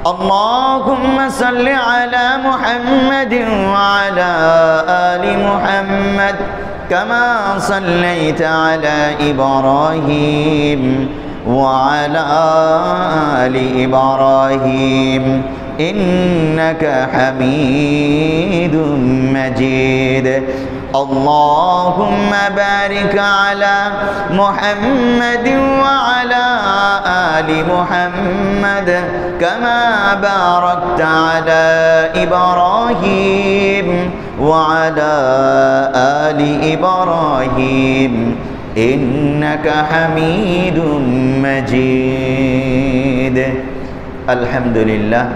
اللهم صل على محمد وعلى آل محمد كما صليت على إبراهيم وعلى آل إبراهيم إنك حميد مجيد اللهم بارك على محمد وعلى آل محمد كما باركت على إبراهيم وعلى آل إبراهيم إنك حميد مجيد الحمد لله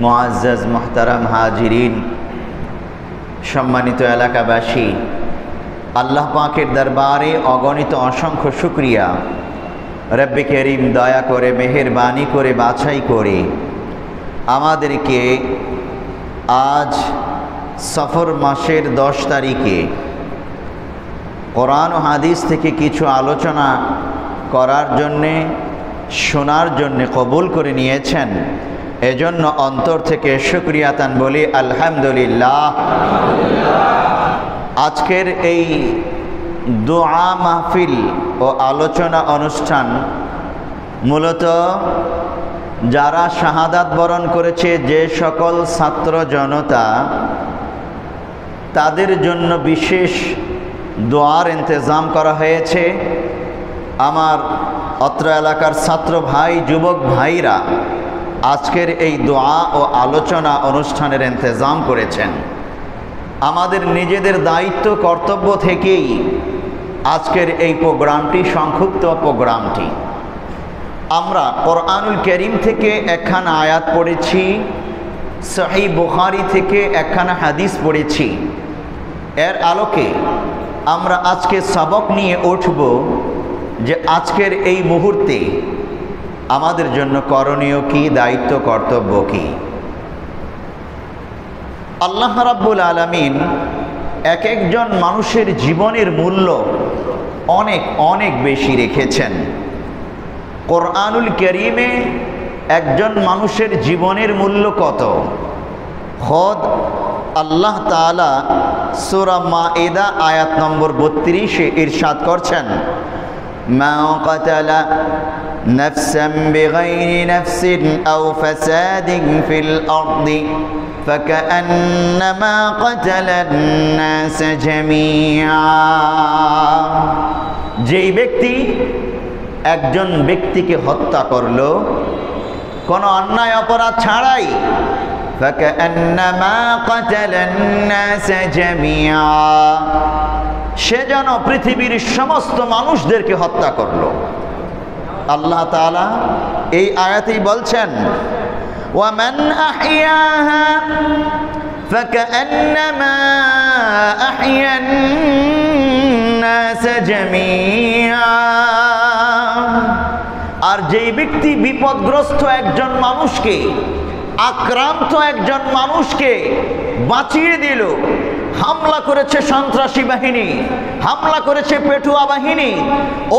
মুআজ্জাজ মুহতারাম হাজিরিন, সম্মানিত এলাকাবাসী, আল্লাহ পাকের দরবারে অগণিত অসংখ্য শুকরিয়া। রব্বে করিম দয়া করে মেহেরবানি করে বাছাই করে আমাদেরকে আজ সফর মাসের 10 তারিখে কোরআন ও হাদিস থেকে কিছু আলোচনা করার জন্যে, শোনার জন্যে কবুল করে নিয়েছেন। এজন্য অন্তর থেকে শুকরিয়াতান বলি আলহামদুলিল্লাহ। আজকের এই দোয়া মাহফিল ও আলোচনা অনুষ্ঠান মূলত যারা শাহাদাত বরণ করেছে, যে সকল ছাত্র জনতা, তাদের জন্য বিশেষ দোয়ার ইন্তজাম করা হয়েছে। আমার অত্র এলাকার ছাত্র ভাই, যুবক ভাইরা আজকের এই দোয়া ও আলোচনা অনুষ্ঠানের ইন্তজাম করেছেন। আমাদের নিজেদের দায়িত্ব কর্তব্য থেকেই আজকের এই প্রোগ্রামটি, সংক্ষিপ্ত প্রোগ্রামটি, আমরা কোরআনুল কারীম থেকে একখানা আয়াত পড়েছি, সহিহ বুখারী থেকে একখানা হাদিস পড়েছি। এর আলোকে আমরা আজকে সবক নিয়ে উঠব যে আজকের এই মুহূর্তে আমাদের জন্য করণীয় কি, দায়িত্ব কর্তব্য কি। আল্লাহ রাব্বুল আলামিন এক একজন মানুষের জীবনের মূল্য অনেক অনেক বেশি রেখেছেন। কোরআনুল কারীমে একজন মানুষের জীবনের মূল্য কত, খোদ আল্লাহ তাআলা সূরা মাঈদা আয়াত নম্বর 32-এ ইরশাদ করছেন, মা কাতালা নাফসান বিগাইরি নাফসিন আও ফাসাদিন ফিল আরদি ফাকান্নামা কাতালান নাস জামিআ। যেই ব্যক্তি একজন ব্যক্তিকে হত্যা করলো কোনো অন্যায় অপরাধ ছাড়াই, ফাকান্নামা কাতালান নাস জামিআ, সে যেন পৃথিবীর সমস্ত মানুষদেরকে হত্যা করলো। আল্লাহ তাআলা এই আয়াতেই বলছেন, ওয়ামান আহইয়াহা ফাকান্নামা আহইয়ান নাস জামিআ। আর যেই ব্যক্তি বিপদগ্রস্ত একজন মানুষকে, আক্রান্ত একজন মানুষকে বাঁচিয়ে দিল, হামলা করেছে সন্ত্রাসী বাহিনী, হামলা করেছে পেটুয়া বাহিনী,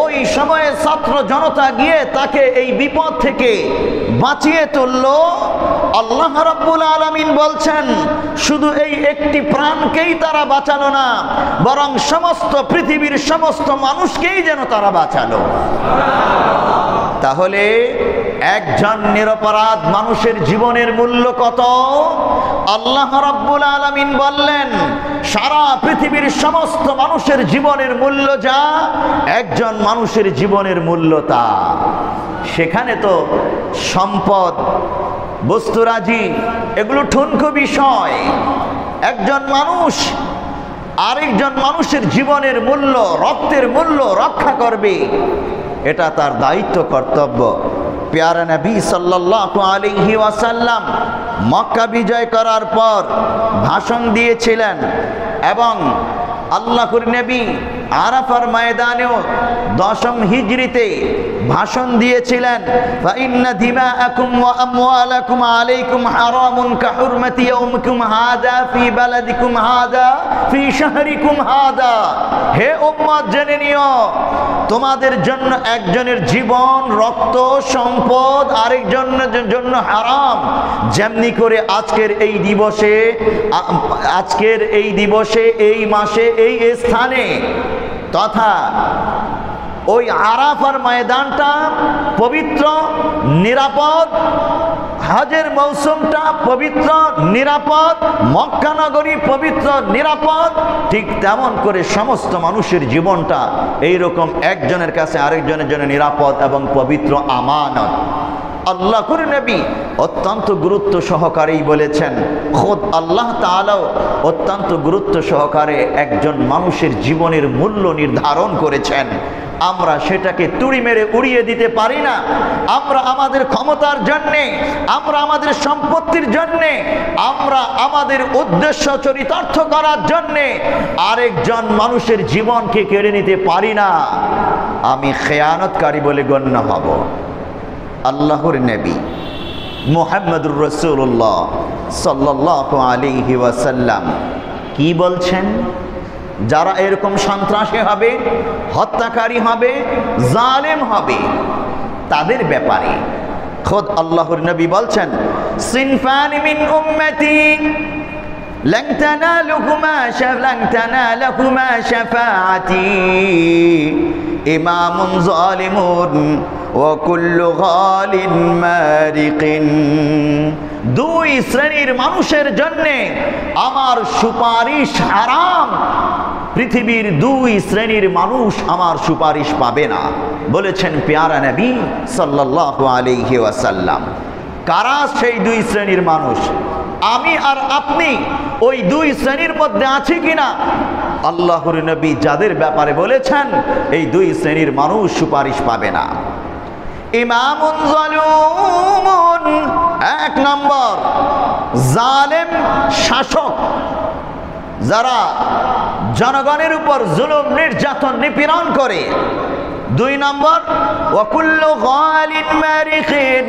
ওই সময়ে ছাত্র জনতা গিয়ে তাকে এই বিপদ থেকে বাঁচিয়ে তুলল। আল্লাহ রাব্বুল আলামিন বলছেন, শুধু এই একটি প্রাণকেই তারা বাঁচালো না, বরং সমস্ত পৃথিবীর সমস্ত মানুষকেই যেন তারা বাঁচালো। তাহলে একজন নিরপরাধ মানুষের জীবনের মূল্য কত? আল্লাহ রাব্বুল আলামিন বললেন, সারা পৃথিবীর সমস্ত মানুষের জীবনের মূল্য যা, একজন মানুষের জীবনের মূল্য তা। সেখানে তো সম্পদ, বস্তুরাজি, এগুলো ঠুনকো বিষয়। একজন মানুষ আরেকজন মানুষের জীবনের মূল্য, রক্তের মূল্য রক্ষা করবে, এটা তার দায়িত্ব কর্তব্য। প্যারা নবী সাল্লাল্লাহু আলাইহি ওয়াসাল্লাম মক্কা বিজয় করার পর ভাষণ দিয়েছিলেন এবং আল্লাহর নবী আরাফার ময়দানেও 10ম হিজরিতে ভাষণ দিয়েছিলেন, ফাইন্না দিমাআকুম ওয়া আমওয়ালাকুম আলাইকুম হারামুন কাহুরমাতি ইয়াউমিকুম হাযা ফি বালাদিকুম হাযা ফি শাহরিকুম হাযা। হে উম্মত, জেনে নিও তোমাদের জন্য একজনের জীবন, রক্ত, সম্পদ আরেকজনের জন্য হারাম। যেমনি করে আজকের এই দিবসে এই মাসে এই স্থানে তথা ওই আরাফার ময়দানটা পবিত্র, নিরাপদ, হজের মৌসুমটা পবিত্র, নিরাপদ, মক্কা নগরী পবিত্র, নিরাপদ, ঠিক তেমন করে সমস্ত মানুষের জীবনটা এইরকম একজনের কাছে আরেকজনের জন্য নিরাপদ এবং পবিত্র আমানত। আল্লাহর নবী অত্যন্ত গুরুত্ব সহকারেই বলেছেন, খোদ আল্লাহ তাআলাও অত্যন্ত গুরুত্ব সহকারে একজন মানুষের জীবনের মূল্য নির্ধারণ করেছেন। আমরা সেটাকে তুড়ি মেরে উড়িয়ে দিতে পারি না। আমরা আমাদের ক্ষমতার জন্যে, আমরা আমাদের সম্পত্তির জন্যে, আমরা আমাদের উদ্দেশ্য চরিতার্থ করার জন্যে আরেকজন মানুষের জীবনকে কেড়ে নিতে পারি না। আমি খেয়ানতকারী বলে গণ্য হব। আল্লাহর নবী মুহাম্মদুর রাসূলুল্লাহ সাল্লাল্লাহু আলাইহি ওয়াসাল্লাম কি বলছেন? যারা এরকম সন্ত্রাসী হবে, হত্যাকারী হবে, জালেম হবে, তাদের ব্যাপারে খোদ আল্লাহর নবী বলছেন, সিনফান মিন উম্মতি لن تنالهما شفاعتي إمام ظالم وكل غال مارق। দুই শ্রেণীর মানুষের জন্যে আমার সুপারিশ হারাম। পৃথিবীর দুই শ্রেণীর মানুষ আমার সুপারিশ পাবে না, বলেছেন পেয়ারা নবী সাল্লাল্লাহু আলাইহি ওয়াসাল্লাম। কারা সেই দুই শ্রেণীর মানুষ? আমি আর আপনি ওই দুই শ্রেণীর মধ্যে আছি কিনা? আল্লাহর নবী যাদের ব্যাপারে বলেছেন এই দুই শ্রেণীর মানুষ সুপারিশ পাবে না। ইমামুন যালুমুন, 1 নম্বর জালেম শাসক, যারা জনগণের উপর জুলুম, নির্যাতন, নিপীড়ন করে। 2 নম্বর ওয়াকুল্লু গালিন মারিকিন,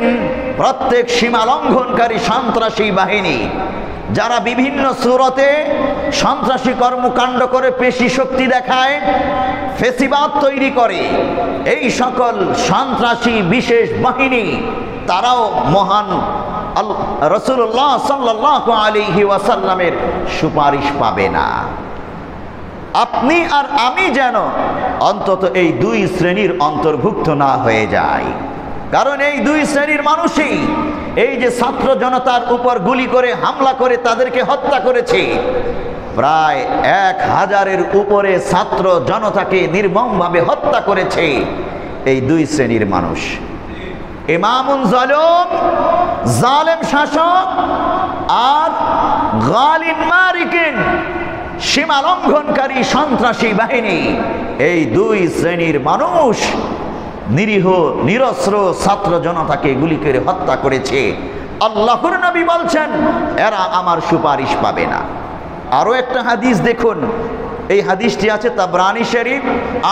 প্রত্যেক সীমা লঙ্ঘনকারী সন্ত্রাসী বাহিনী, যারা বিভিন্ন সুরতে সন্ত্রাসী কর্মকাণ্ড করে পেশি শক্তি দেখায়, ফেসিবাদ তৈরি করে, এই সকল সন্ত্রাসী বিশেষ বাহিনী তারাও মহান রাসূলুল্লাহ সাল্লাল্লাহু আলাইহি ওয়াসাল্লামের সুপারিশ পাবে না। আপনি আর আমি যেন অন্তত এই দুই শ্রেণীর অন্তর্ভুক্ত না হয়ে যায়। কারণ এই দুই শ্রেণীর মানুষই এই যে ছাত্র জনতার উপর গুলি করে হামলা করে তাদেরকে হত্যা করেছে, প্রায় 1000-এর উপরে ছাত্র জনতাকে নির্মমভাবে হত্যা করেছে এই দুই শ্রেণীর মানুষ। ইমামুন জালুম, জালেম শাসক, আর গালিন মারিকিন, সীমা লঙ্ঘনকারী সন্ত্রাসী বাহিনী, এই দুই শ্রেণীর মানুষ নিরীহ নিরস্ত্র ছাত্র জনতাকে গুলি করে হত্যা করেছে। আল্লাহর নবী বলছেন এরা আমার সুপারিশ পাবে না। আরো একটা হাদিস দেখুন, এই হাদিসটি আছে তাবরানী শরীফ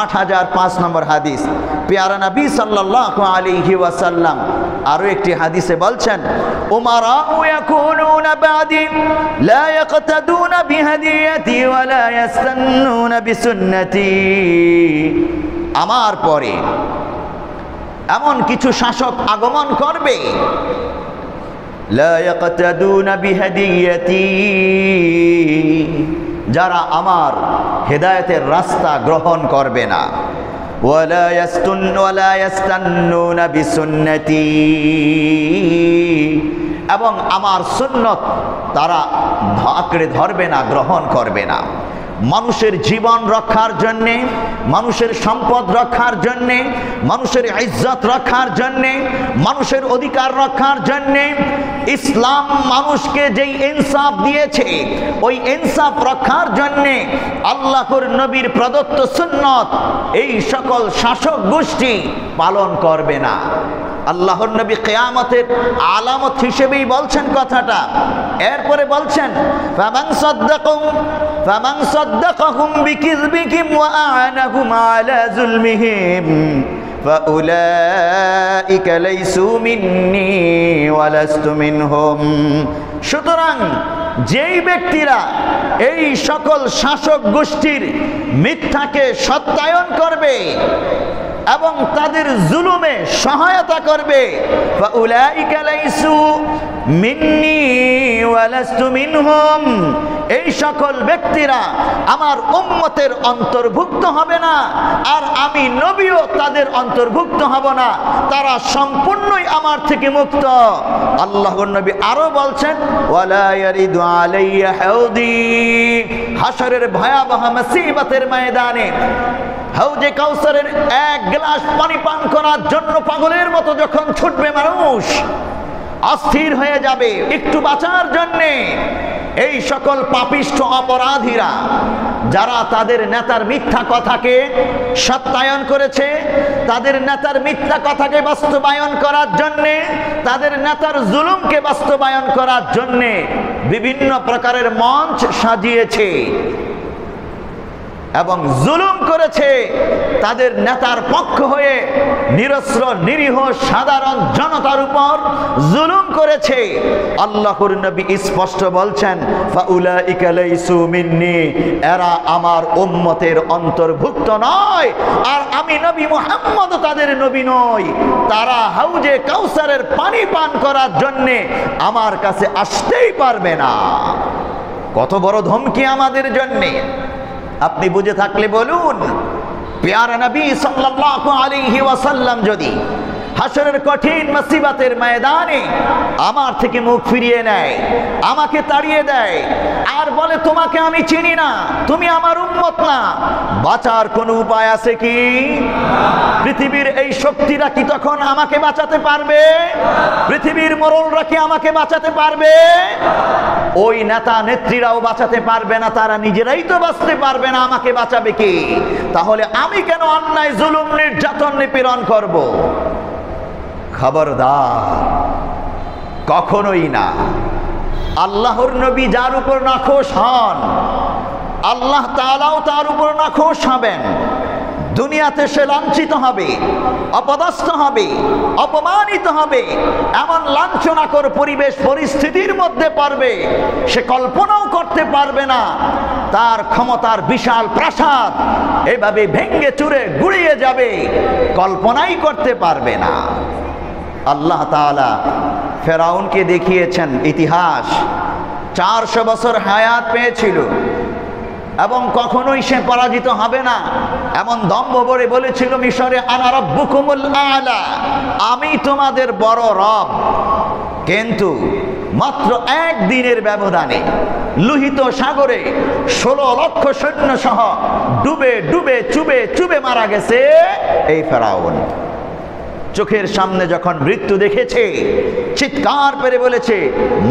8005 নম্বর হাদিস। পেয়ারা নবী সাল্লাল্লাহু আলাইহি ওয়াসাল্লাম আরো একটি হাদিসে বলছেন, উমারা ইয়াকুনুনা বাদি লা ইয়াকতাদুনা বিহাদিয়াতি ওয়া লা ইস্তান্নুনা বিসুন্নতি। আমার পরে এমন কিছু শাসক আগমন করবে, লা ইয়াকতাদুনা বিহাদিয়াতি, যারা আমার হেদায়েতের রাস্তা গ্রহণ করবে না, ওয়ালা ইয়াস্তান্নুনা বিসুন্নতি, এবং আমার সুন্নত তারা আঁকড়ে ধরবে না, গ্রহণ করবে না। মানুষের জীবন রক্ষার জন্যে, মানুষের সম্পদ রক্ষার জন্যে, মানুষের ইজ্জত রক্ষার জন্যে, মানুষের অধিকার রক্ষার জন্যে ইসলাম মানুষকে যেই ইনসাফ দিয়েছে, ওই ইনসাফ রক্ষার জন্যে আল্লাহর নবীর প্রদত্ত সুন্নত এই সকল শাসক গোষ্ঠী পালন করবে না। আল্লাহর নবী কিয়ামতের আলামত হিসেবেই বলছেন কথাটা। এরপরে বলছেন ফামান সাদ্দাকাহুম বিকিযবিহিম ওয়া আ'আনাহুম আলা যুলমিহিম ফাউলাইকা লাইসু মিন্নী ওয়া লাস্তু মিনহুম। সুতরাং যেই ব্যক্তিরা এই সকল শাসক গোষ্ঠীর মিথ্যাকে সত্যায়ন করবে এবং তাদের জুলুমে সহায়তা করবে, ফাউলাইকা লাইসু মিন্নী ওয়া লাস্তু মিনহুম, এই সকল ব্যক্তিরা আমার উম্মতের অন্তর্ভুক্ত হবে না, আর আমি নবীও তাদের অন্তর্ভুক্ত হব না, তারা সম্পূর্ণই আমার থেকে মুক্ত। আল্লাহর নবী আরো বলছেন ওয়ালা ইয়ারিদু আলাইয়া হাউদি, হাশরের ভয়াবহ মুসিবতের ময়দানে হাউজে কাউসারের এক গ্লাস পানি পান করার জন্য পাগলের মতো যখন ছুটবে মানুষ, অস্থির হয়ে যাবে একটু বাঁচার জন্যে, এই সকল পাপিষ্ঠ অপরাধীরা যারা তাদের নেতার মিথ্যা কথাকে সত্যায়ন করেছে, তাদের নেতার মিথ্যা কথাকে বাস্তবায়ন করার জন্যে, তাদের নেতার জুলুমকে বাস্তবায়ন করার জন্যে বিভিন্ন প্রকারের মঞ্চ সাজিয়েছে এবং জুলুম করেছে, তাদের নেতার পক্ষ হয়ে নিরস্ত্র নিরীহ সাধারণ জনতার উপর জুলুম করেছে। আল্লাহর নবী স্পষ্ট বলছেন ফাউলাইকা লাইসু মিন্নী, এরা আমার উম্মতের অন্তর্ভুক্ত নয়, আর আমি নবী মুহাম্মদ তাদের নবী নই, তারা হাউজে কাউসারের পানি পান করার জন্যে আমার কাছে আসতেই পারবে না। কত বড় ধমকি আমাদের জন্যে! আপনি বুঝে থাকলে বলুন, প্যারা নবী সাল্লাল্লাহু আলাইহি ওয়াসাল্লাম যদি হাশরের কঠিন মুসিবতের ময়দানে আমার থেকে মুখ ফিরিয়ে নেয়, আমাকে তাড়িয়ে দেয়, আর বলে তোমাকে আমি চিনি না, তুমি আমার উম্মত না, বাঁচার কোনো উপায় আছে কি? পৃথিবীর এই শক্তিরা কি তখন আমাকে বাঁচাতে পারবে? পৃথিবীর মোড়লরা কি আমাকে বাঁচাতে পারবে? ওই নেতা নেত্রীরাও বাঁচাতে পারবে না, তারা নিজেরাই তো বাঁচতে পারবে না, আমাকে বাঁচাবে কি? তাহলে আমি কেন অন্যায় জুলুম নির্যাতন নিপীড়ন করব? খবরদার, কখনোই না। আল্লাহর নবী যার উপর নাখোশ হন, আল্লাহ তাআলাও তার উপর নাখোশ হবেন। দুনিয়াতে সে লাঞ্ছিত হবে, অপদস্থ হবে, অপমানিত হবে, এমন লাঞ্ছনাকর পরিবেশ পরিস্থিতির মধ্যে পড়বে সে কল্পনাও করতে পারবে না। তার ক্ষমতার বিশাল প্রাসাদ এভাবে ভেঙ্গে চুরে গুড়িয়ে যাবে, কল্পনাই করতে পারবে না। আল্লাহ তাআলা ফেরাউনকে দেখিয়েছেন ইতিহাস, 400 বছর হায়াত পেয়েছিল এবং কখনোই সে পরাজিত হবে না এমন দম্ভ ভরে বলেছিল মিশরে, আনা রাব্বুকুমুল আ'লা, আমি তোমাদের বড় রব। কিন্তু মাত্র একদিনের ব্যবধানে লোহিত সাগরে 16 লক্ষ সৈন্য সহ ডুবে ডুবে চুবে চুবে মারা গেছে এই ফেরাউন। চোখের সামনে যখন মৃত্যু দেখেছে চিৎকার করে বলেছে,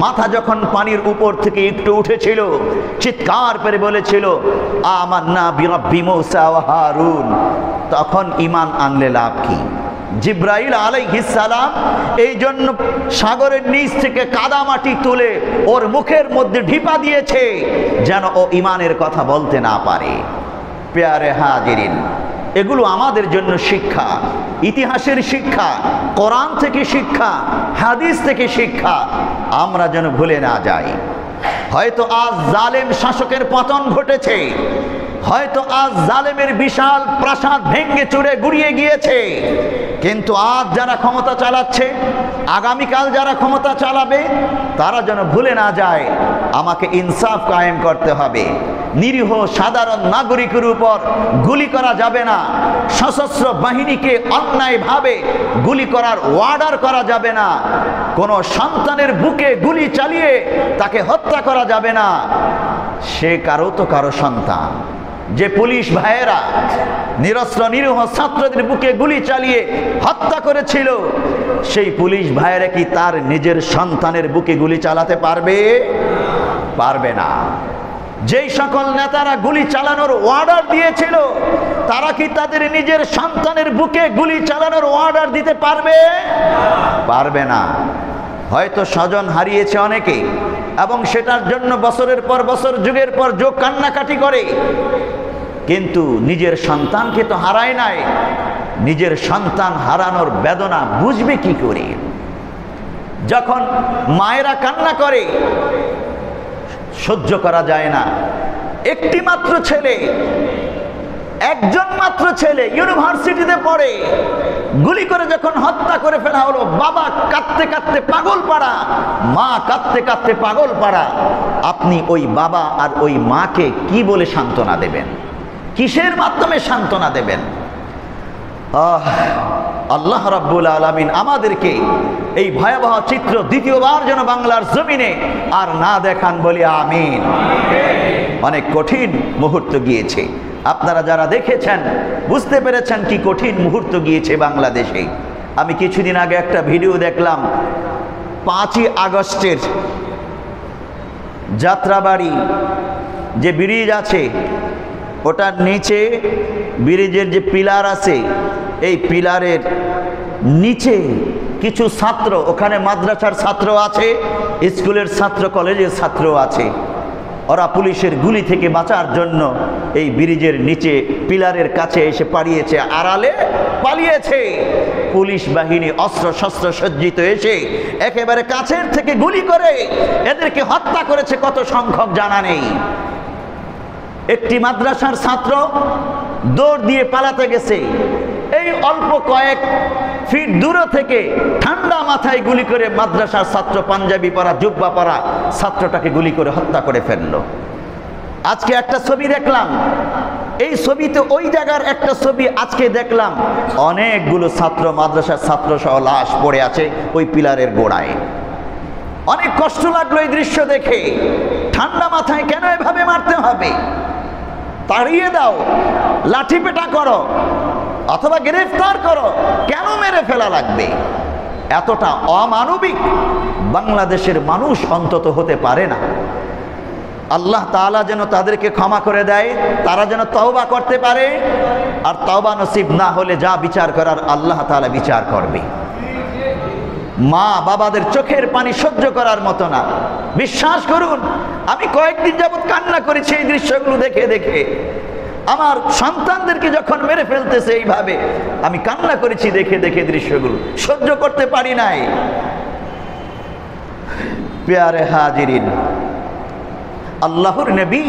মাথা যখন পানির উপর থেকে একটু উঠেছিল চিৎকার করে বলেছিল আমান্না বিরাব্বি মূসা ওয়া হারুন। তখন ঈমান আনলে লাভ কি? জিব্রাইল আলাইহিস সালাম এই জন্য সাগরের নিচ থেকে কাদামাটি তুলে ওর মুখের মধ্যে ঢিপা দিয়েছে যেন ও ঈমানের কথা বলতে না পারে। প্যারে হাজিরিন, এগুলো আমাদের জন্য শিক্ষা, ইতিহাসের শিক্ষা, কোরআন থেকে শিক্ষা, হাদিস থেকে শিক্ষা, আমরা যেন ভুলে না যাই। হয়তো আজ জালেম শাসকের পতন ঘটেছে, হয়তো আজ জালেমের বিশাল প্রাসাদ ভেঙ্গে চুরে গুড়িয়ে গিয়েছে, কিন্তু আজ যারা ক্ষমতা চালাচ্ছে, আগামীকাল যারা ক্ষমতা চালাবে, তারা যেন ভুলে না যায় আমাকে ইনসাফ কায়েম করতে হবে। নিরীহ সাধারণ নাগরিকের উপর গুলি করা যাবে না, সশস্ত্র বাহিনীকে অন্যায়ভাবে গুলি করার অর্ডার করা যাবে না, কোনো সন্তানের বুকে গুলি চালিয়ে তাকে হত্যা করা যাবে না। সে কারো তো কারো সন্তান। যে পুলিশ ভাইয়েরা নিরস্ত্র নিরীহ ছাত্রদের বুকে গুলি চালিয়ে হত্যা করেছিল, সেই পুলিশ ভাইয়েরা কি তার নিজের সন্তানের বুকে গুলি চালাতে পারবে? পারবে না। যেই সকল নেতারা গুলি চালানোর অর্ডার দিয়েছিল, তারা কি তাদের নিজের সন্তানের বুকে গুলি চালানোর অর্ডার দিতে পারবে? পারবে না। হয়তো স্বজন হারিয়েছে অনেকে, এবং সেটার জন্য বছরের পর বছর, যুগের পর যুগ কান্নাকাটি করে, কিন্তু নিজের সন্তানকে তো হারায় নাই। নিজের সন্তান হারানোর বেদনা বুঝবে কি করে? যখন মায়েরা কান্না করে, সহ্য করা যায় না। একটি মাত্র ছেলে, একজন মাত্র ছেলে, ইউনিভার্সিটিতে পড়ে, গুলি করে যখন হত্যা করে ফেলা হলো, বাবা কাঁদতে কাঁদতে পাগল পাড়া, মা কাঁদতে কাঁদতে পাগল পাড়া। আপনি ওই বাবা আর ওই মাকে কি বলে সান্ত্বনা দেবেন? কিসের মাধ্যমে সান্ত্বনা দেবেন? আল্লাহ রাব্বুল আলামিন আমাদেরকে এই ভয়াবহ চিত্র দ্বিতীয়বার যেন বাংলার জমিনে আর না দেখান, বলি আমিন। অনেক কঠিন মুহূর্ত গিয়েছে, আপনারা যারা দেখেছেন বুঝতে পেরেছেন কি কঠিন মুহূর্ত গিয়েছে বাংলাদেশে। আমি কিছুদিন আগে একটা ভিডিও দেখলাম, 5ই আগস্টের যাত্রাবাড়ি যে ব্রিজ আছে, ওটার নিচে ব্রিজের যে পিলার আছে, এই পিলারের নিচে কিছু ছাত্র, ওখানে মাদ্রাসার ছাত্র আছে, স্কুলের ছাত্র, কলেজের ছাত্র আছে, ওরা পুলিশের গুলি থেকে বাঁচার জন্য এই ব্রিজের নিচে পিলারের কাছে এসে পালিয়েছে, আড়ালে পালিয়েছে। পুলিশ বাহিনী অস্ত্র শস্ত্র সজ্জিত এসে একেবারে কাছের থেকে গুলি করে এদেরকে হত্যা করেছে। কত সংখ্যক জানা নেই। একটি মাদ্রাসার ছাত্র দৌড় দিয়ে পালাতে গেছে, এই অল্প কয়েক ফিট দূরে থেকে ঠান্ডা মাথায় গুলি করে মাদ্রাসার ছাত্র, পাঞ্জাবি পরা, জুব্বা পরা ছাত্রটাকে গুলি করে হত্যা করে ফেললো। আজকে একটা ছবি দেখলাম, এই ছবিতে ওই জায়গার একটা ছবি আজকে দেখলাম, অনেকগুলো ছাত্র, মাদ্রাসার ছাত্র সহ লাশ পড়ে আছে ওই পিলারের গোড়ায়। অনেক কষ্ট লাগলো এই দৃশ্য দেখে। ঠান্ডা মাথায় কেন এভাবে মারতে হবে? তাড়িয়ে দাও, লাঠি পেটা করো, অথবা গ্রেফতার করো, কেন মেরে ফেলা লাগবে? এতটা অমানবিক বাংলাদেশের মানুষ অন্তত হতে পারে না। আল্লাহ তাআলা যেন তাদেরকে ক্ষমা করে দেয়, তারা যেন তওবা করতে পারে, আর তওবা নসিব না হলে যা বিচার করার আল্লাহ তাআলা বিচার করবে। মা বাবাদের চোখের পানি সহ্য করার মতো না। বিশ্বাস করুন, আমি কয়েকদিন যাবৎ কান্না করেছি এই দৃশ্যগুলো দেখে দেখে। আমার সন্তানদেরকে যখন মেরে ফেলতেছে এইভাবে, আমি কান্না করেছি দেখে দেখে, দৃশ্যগুলো সহ্য করতে পারি নাই। প্যারে হাজিরিন, আল্লাহর নবী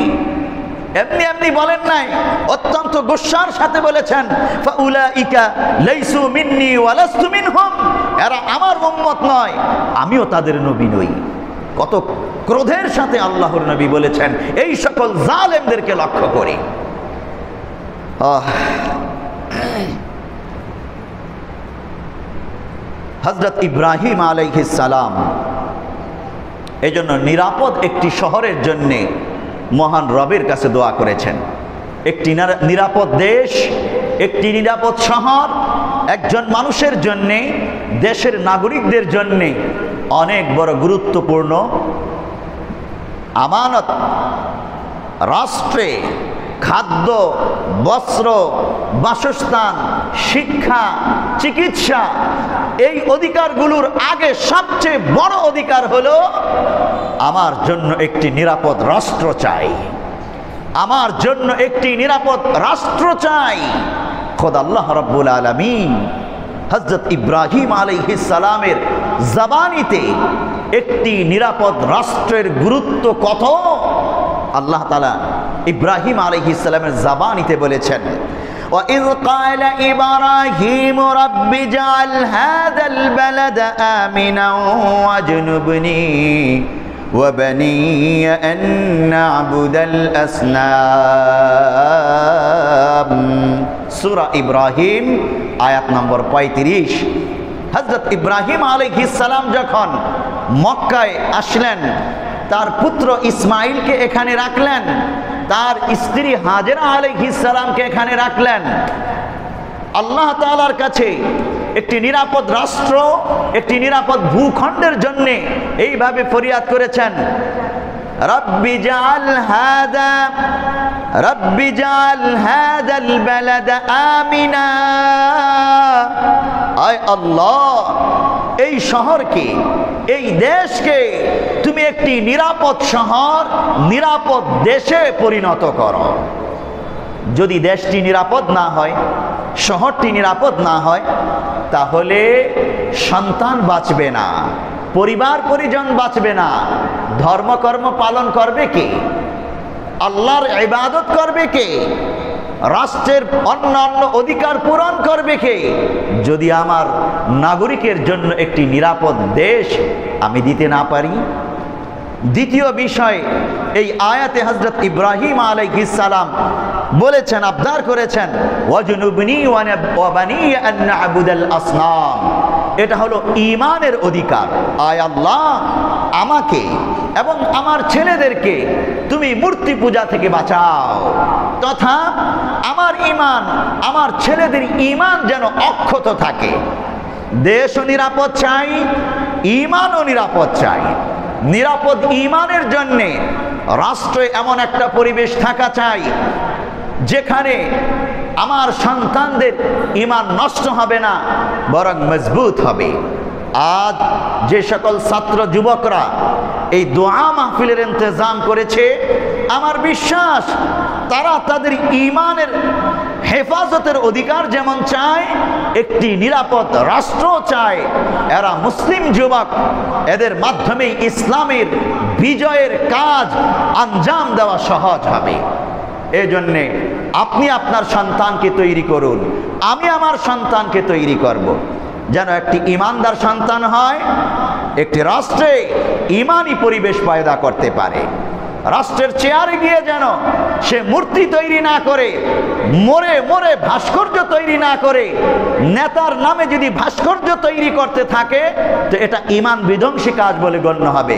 এমনি এমনি বলেন নাই, অত্যন্ত গুসার সাথে বলেছেন, ফাউলাইকা লাইসু মিন্নি ওয়া লাস্তু মিনহুম, এরা আমার উম্মত নয়, আমিও তাদের নবী নই। কত ক্রোধের সাথে আল্লাহর নবী বলেছেন এই সকল জালেমদেরকে লক্ষ্য করে। হযরত ইব্রাহিম আলাইহিস সালাম এই জন্য নিরাপদ একটি শহরের জন্যে মহান রবের কাছে দোয়া করেছেন। একটি নিরাপদ দেশ, একটি নিরাপদ শহর একজন মানুষের জন্যে, দেশের নাগরিকদের জন্যে অনেক বড় গুরুত্বপূর্ণ আমানত। রাষ্ট্রে খাদ্য, বস্ত্র, বাসস্থান, শিক্ষা, চিকিৎসা, এই অধিকারগুলোর আগে সবচেয়ে বড় অধিকার হলো আমার জন্য একটি নিরাপদ রাষ্ট্র চাই, আমার জন্য একটি নিরাপদ রাষ্ট্র চাই। খোদা আল্লাহ রাব্বুল আলামিন হযরত ইব্রাহিম আলাইহিস সালামের জবানিতে একটি নিরাপদ রাষ্ট্রের গুরুত্ব কত আল্লাহ তাআলা ইব্রাহিম আলাইহিস সালামের জবানিতে বলেছেন। وَإِذْ قَالَ إِبْرَاهِيمُ رَبِّ اجْعَلْ هَذَا الْبَلَدَ آمِنًا وَاجْنُبْنِي وَبَنِيَّ أَن نَّعْبُدَ الْأَصْنَامَ। সূরা ইব্রাহিম আয়াত নম্বর 35। হযরত ইব্রাহিম আলাইহিস সালাম যখন মক্কায় আসলেন, তার পুত্র ইসমাইলকে এখানে রাখলেন, তার স্ত্রী হাজেরা আলাইহিস সালামকে এখানে রাখলেন। আল্লাহ তাআলার কাছে একটি নিরাপদ রাষ্ট্র, একটি নিরাপদ ভূখণ্ডের জন্য এইভাবে ফরিয়াদ করেছেন। রব্বি জাআল হাযাল বালাদা আমিনা। আয় আল্লাহ, এই শহরকে, এই দেশকে তুমি একটি নিরাপদ শহর, নিরাপদ দেশে পরিণত করো। যদি দেশটি নিরাপদ না হয়, শহরটি নিরাপদ না হয়, তাহলে সন্তান বাঁচবে না, পরিবার পরিজন বাঁচবে না, ধর্মকর্ম পালন করবে কে? আল্লাহর ইবাদত করবে কে? রাষ্ট্রের অন্যান্য অধিকার পূরণ করবে কে? যদি আমার নাগরিকের জন্য একটি নিরাপদ দেশ আমি দিতে না পারি। দ্বিতীয় বিষয়, এই আয়াতে হযরত ইব্রাহিম আলাইহিস সালাম বলেছেন, আবদার করেছেন, ওয়াজনুবনি ওয়া বানিয়া আন না'বুদাল আসনাম। এটা হলো ঈমানের অধিকার। আয় আল্লাহ, আমাকে এবং আমার ছেলেদেরকে তুমি মূর্তি পূজা থেকে বাঁচাও, তথা আমার ঈমান, আমার ছেলেদের ঈমান যেন অক্ষত থাকে। দেশও নিরাপদ চাই, ঈমানও নিরাপদ চাই। নিরাপদ ঈমানের জন্যে রাষ্ট্রে এমন একটা পরিবেশ থাকা চাই যেখানে আমার সন্তানদের ঈমান নষ্ট হবে না, বরং মজবুত হবে। আজ যে সকল ছাত্র যুবকরা এই দোয়া মাহফিলের ইন্তজাম করেছে, আমার বিশ্বাস তারা তাদের ঈমানের হেফাজতের অধিকার যেমন চায়, একটি নিরাপদ রাষ্ট্র চায়। এরা মুসলিম যুবক, এদের মাধ্যমে ইসলামের বিজয়ের কাজ আঞ্জাম দেওয়া সহজ হবে। এজন্যে আপনি আপনার সন্তানকে তৈরি করুন, আমি আমার সন্তানকে তৈরি করব, যেন একটি ঈমানদার সন্তান হয়, একটি রাষ্ট্রে ঈমানি পরিবেশ পয়দা করতে পারে। রাষ্ট্রের চেয়ারে গিয়ে যেন সে মূর্তি তৈরি না করে, মোড়ে মোড়ে ভাস্কর্য তৈরি না করে, নেতার নামে যদি ভাস্কর্য তৈরি করতে থাকে তো এটা ঈমান বিধ্বংসী কাজ বলে গণ্য হবে।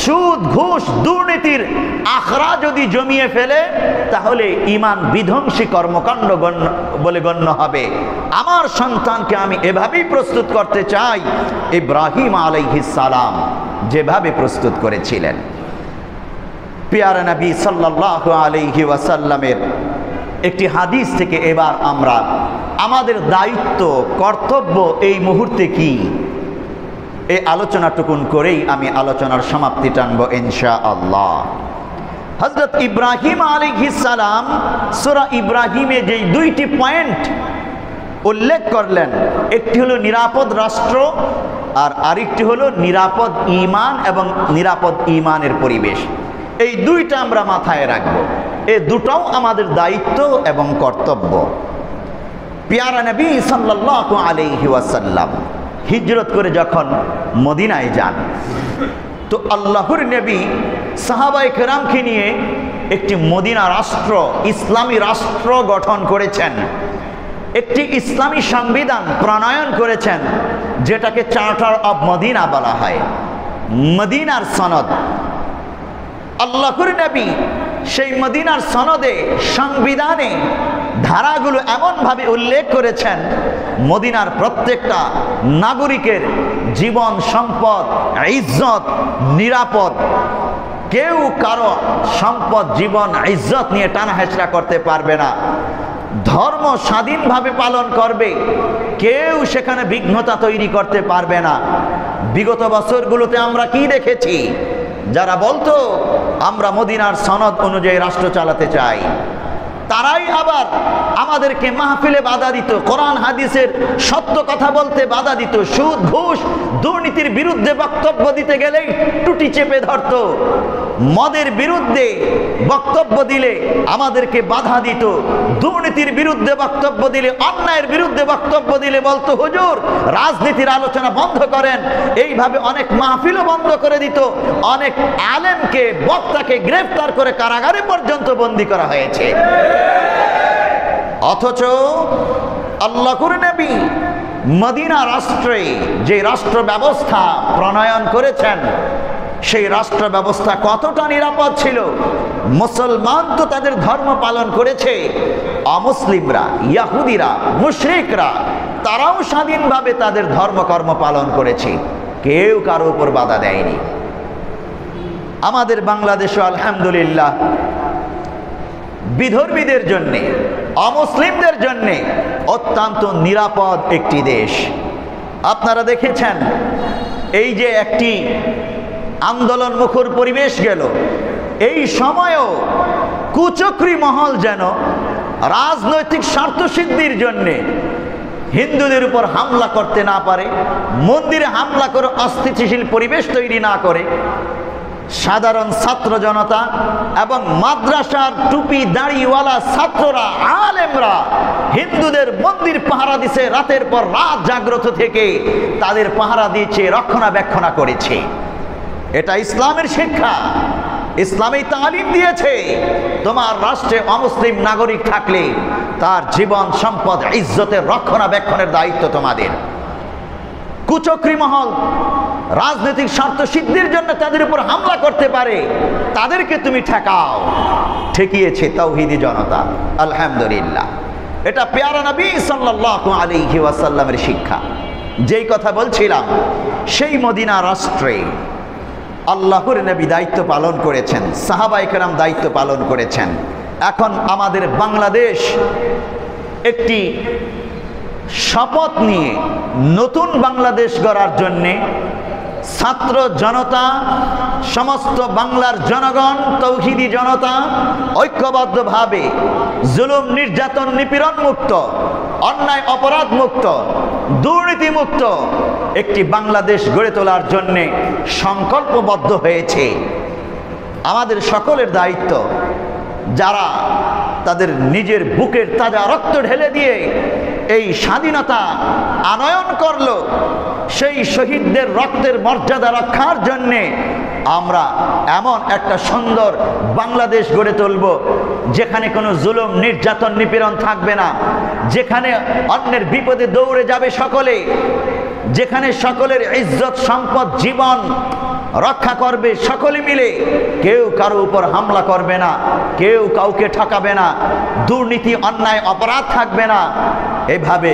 সুদ, ঘুষ, দুর্নীতির আখড়া যদি জমিয়ে ফেলে তাহলে ঈমান বিধ্বংসী কর্মকাণ্ড বলে গণ্য হবে। আমার সন্তানকে আমি এভাবেই প্রস্তুত করতে চাই ইব্রাহিম আলাইহিস সালাম যেভাবে প্রস্তুত করেছিলেন। প্যারা নবী সাল্লাল্লাহু আলাইহি ওয়াসাল্লামের একটি হাদিস থেকে এবার আমরা আমাদের দায়িত্ব, কর্তব্য এই মুহূর্তে কি, এই আলোচনাটুকুন করেই আমি আলোচনার সমাপ্তি টানবো ইনশাআল্লাহ। হযরত ইব্রাহিম আলাইহিস সালাম সূরা ইব্রাহিমে যে দুইটি পয়েন্ট উল্লেখ করলেন, একটি হলো নিরাপদ রাষ্ট্র আর আরেকটি হলো নিরাপদ ঈমান এবং নিরাপদ ঈমানের পরিবেশ। এই দুইটা আমরা মাথায় রাখব, এই দুটাও আমাদের দায়িত্ব এবং কর্তব্য। প্যারা নবী সাল্লাল্লাহু আলাইহি ওয়াসাল্লাম হিজরত করে যখন মদিনায় যান, তো আল্লাহর নবী সাহাবায়ে কেরামকে নিয়ে একটি মদিনা রাষ্ট্র, ইসলামী রাষ্ট্র গঠন করেছেন, একটি ইসলামী সংবিধান প্রণয়ন করেছেন, যেটাকে চার্টার অব মদিনা বলা হয়, মদিনার সনদ। আল্লাহর নবী সেই মদিনার সনদে, সংবিধানে ধারাগুলো এমনভাবে উল্লেখ করেছেন, মদিনার প্রত্যেকটা নাগরিকের জীবন, সম্পদ, ইজ্জত নিরাপদ। কেউ কারো সম্পদ, জীবন, ইজ্জত নিয়ে টানা হেঁচড়া করতে পারবে না। ধর্ম স্বাধীনভাবে পালন করবে, কেউ সেখানে বিঘ্নতা তৈরি করতে পারবে না। বিগত বছরগুলোতে আমরা কি দেখেছি? যারা বলতো আমরা মদিনার সনদ অনুযায়ী রাষ্ট্র চালাতে চাই, তারাই আবার আমাদেরকে মাহফিলে বাধা দিত, কোরআন হাদিসের সত্য কথা বলতে বাধা দিত, সুদ, ঘুষ, দুর্নীতির বিরুদ্ধে বক্তব্য দিতে গেলেই টুটি চেপে ধরত, মদের বিরুদ্ধে বক্তব্য দিলে আমাদেরকে বাধা দিত, দুর্নীতির বিরুদ্ধে বক্তব্য দিলে, অন্যায়ের বিরুদ্ধে বক্তব্য দিলে বলতো হুজুর রাজনীতির আলোচনা বন্ধ করেন। এইভাবে অনেক মাহফিলও বন্ধ করে দিত, অনেক আলেমকে, বক্তাকে গ্রেফতার করে কারাগারে পর্যন্ত বন্দী করা হয়েছে। অথচ আল্লাহর নবী মদিনা রাষ্ট্রে যে রাষ্ট্র ব্যবস্থা প্রণয়ন করেছেন, সেই রাষ্ট্র ব্যবস্থা কতটা নিরাপদ ছিল। মুসলমান তো তাদের ধর্ম পালন করেছে, অমুসলিমরা, ইহুদিরা, মুশরিকরা তারাও স্বাধীনভাবে তাদের ধর্মকর্ম পালন করেছে, কেউ কারো উপর বাধা দেয়নি। আমাদের বাংলাদেশও আলহামদুলিল্লাহ বিধর্মীদের জন্যে, অমুসলিমদের জন্যে অত্যন্ত নিরাপদ একটি দেশ। আপনারা দেখেছেন এই যে একটি আন্দোলন মুখর পরিবেশ গেল, এই সময়েও কুচক্রী মহল যেন রাজনৈতিক স্বার্থসিদ্ধির জন্যে হিন্দুদের উপর হামলা করতে না পারে, মন্দিরে হামলা করে অস্থিতিশীল পরিবেশ তৈরি না করে, সাধারণ ছাত্র জনতা এবং মাদ্রাসার টুপি দাড়িওয়ালা ছাত্ররা, আলেমরা হিন্দুদের মন্দির পাহারা দিছে, রাতের পর রাত জাগ্রত থেকে তাদের পাহারা দিয়েছে, রক্ষণাবেক্ষণা করেছে। এটা ইসলামের শিক্ষা, ইসলামী তালিম দিয়েছে। তোমার রাষ্ট্রে অমুসলিম নাগরিক থাকলে তার জীবন সম্পদ ইজ্জতের রক্ষণাবেক্ষণের দায়িত্ব তোমাদের। কুচক্রী মহল রাজনৈতিক স্বার্থ সিদ্ধির জন্য তাদের উপর হামলা করতে পারে, তাদেরকে তুমি ঠেকাও। ঠেকিয়েছে তাওহীদি জনতা, আলহামদুলিল্লাহ। এটা পেয়ারা নবী সাল্লাল্লাহু আলাইহি ওয়াসাল্লামের শিক্ষা। যেই কথা বলছিলাম, সেই মদিনা রাষ্ট্রে আল্লাহর নবী দায়িত্ব পালন করেছেন, সাহাবায়ে কেরাম দায়িত্ব পালন করেছেন। এখন আমাদের বাংলাদেশ একটি শপথ নিয়ে নতুন বাংলাদেশ গড়ার জন্যে ছাত্র জনতা, সমস্ত বাংলার জনগণ, তৌহিদি জনতা ঐক্যবদ্ধভাবে জুলুম নির্যাতন নিপীড়ন মুক্ত, অন্যায় অপরাধ মুক্ত, দুর্নীতি মুক্ত একটি বাংলাদেশ গড়ে তোলার জন্যে সংকল্পবদ্ধ হয়েছে। আমাদের সকলের দায়িত্ব, যারা তাদের নিজের বুকের তাজা রক্ত ঢেলে দিয়ে এই স্বাধীনতা আনয়ন করলো, সেই শহীদদের রক্তের মর্যাদা রক্ষার জন্যে আমরা এমন একটা সুন্দর বাংলাদেশ গড়ে তুলব যেখানে কোনো জুলুম নির্যাতন নিপীড়ন থাকবে না, যেখানে অন্যের বিপদে দৌড়ে যাবে সকলে, যেখানে সকলের ইজ্জত সম্পদ জীবন রক্ষা করবে সকলে মিলে, কেউ কারো উপর হামলা করবে না, কেউ কাউকে ঠকাবে না, দুর্নীতি অন্যায় অপরাধ থাকবে না। এভাবে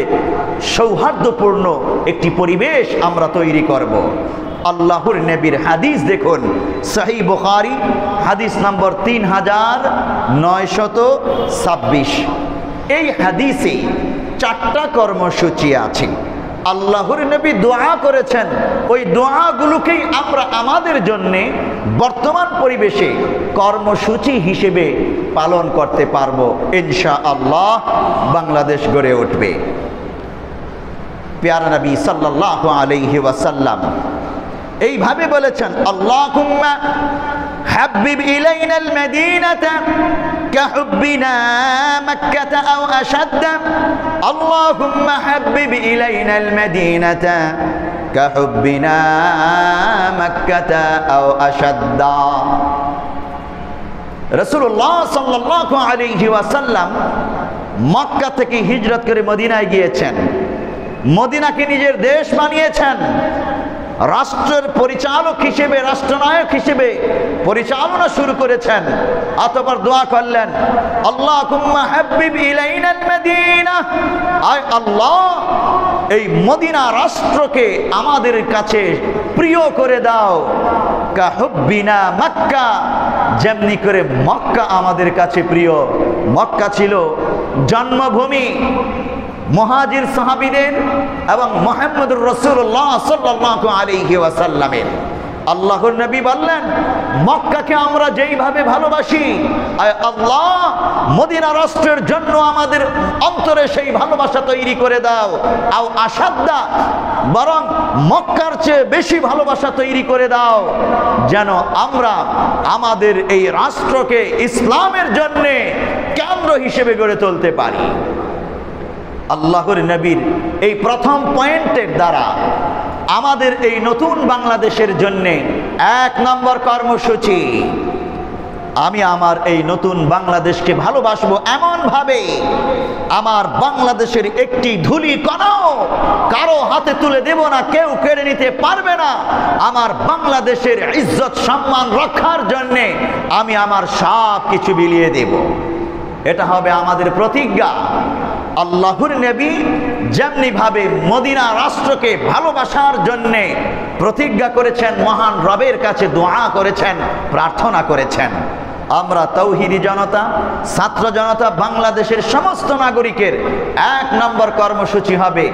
সৌহার্দ্যপূর্ণ একটি পরিবেশ আমরা তৈরি করব। আল্লাহর নবীর হাদিস দেখুন, সহিহ বুখারী হাদিস নম্বর 3926। এই হাদিসে 4টা কর্মসূচি আছে। আল্লাহর নবী দোয়া করেছেন, ওই দোয়াগুলোকেই আমরা আমাদের জন্যে বর্তমান পরিবেশে কর্মসূচি হিসেবে পালন করতে পারবো। ইনশাআল্লাহ বাংলাদেশ গড়ে উঠবে। প্যারা নবী সাল্লাল্লাহু আলাইহি ওয়াসাল্লাম এইভাবে বলেছেন, আল্লাহুম্মা হাব্বিব ইলাইনাল মাদিনাতা কাহুব্বিনা মক্কাতা আও আশাদ্দা। আল্লাহুম্মা হাব্বিব ইলাইনাল মাদিনাতা কাহুব্বিনা মক্কাতা আও আশাদ্দা। রাসূলুল্লাহ সাল্লাল্লাহু আলাইহি ওয়াসাল্লাম মক্কা থেকে হিজরত করে মদিনায় গিয়েছেন, মদিনাকে নিজের দেশ বানিয়েছেন, রাষ্ট্রের পরিচালক হিসেবে, রাষ্ট্রনায়ক হিসেবে পরিচালনা শুরু করেছেন। অতঃপর দোয়া করলেন, আল্লাহুম্মা হাব্বিব ইলাইনাল মাদিনা, আয় আল্লাহ এই মদিনা রাষ্ট্রকে আমাদের কাছে প্রিয় করে দাও, কাহুব্বিনা মক্কা, যেমনি করে মক্কা আমাদের কাছে প্রিয়। মক্কা ছিল জন্মভূমি মুহাজির সাহাবীদের এবং মুহাম্মদুর রাসূলুল্লাহ সাল্লাল্লাহু আলাইহি ওয়াসাল্লামের। আল্লাহর নবী বললেন, মক্কাকে আমরা যেইভাবে ভালোবাসি, আয় আল্লাহ মদিনা রাষ্ট্রের জন্য আমাদের অন্তরে সেই ভালোবাসা তৈরি করে দাও। আও আশাদ্দা, বরং মক্কার চেয়ে বেশি ভালোবাসা তৈরি করে দাও, যেন আমরা আমাদের এই রাষ্ট্রকে ইসলামের জন্যে কেন্দ্র হিসেবে গড়ে তুলতে পারি। আল্লাহর নবীর এই প্রথম পয়েন্টের দ্বারা আমাদের এই নতুন বাংলাদেশের জন্য 1 নম্বর কর্মসূচি, আমি আমার এই নতুন বাংলাদেশকে ভালোবাসবো এমনভাবে আমার বাংলাদেশের একটি ধুলি কণাও কারো হাতে তুলে দেব না, কেউ কেড়ে নিতে পারবে না। আমার বাংলাদেশের ইজ্জত সম্মান রক্ষার জন্যে আমি আমার সব কিছু বিলিয়ে দেব। এটা হবে আমাদের প্রতিজ্ঞা। আল্লাহর নবী যেমনিভাবে মদিনা রাষ্ট্রকে ভালোবাসার জন্যে প্রতিজ্ঞা করেছেন, মহান রবের কাছে দোয়া করেছেন, প্রার্থনা করেছেন। আমরা তৌহিদি জনতা, ছাত্র জনতা, বাংলাদেশের সমস্ত নাগরিকের 1 নম্বর কর্মসূচি হবে,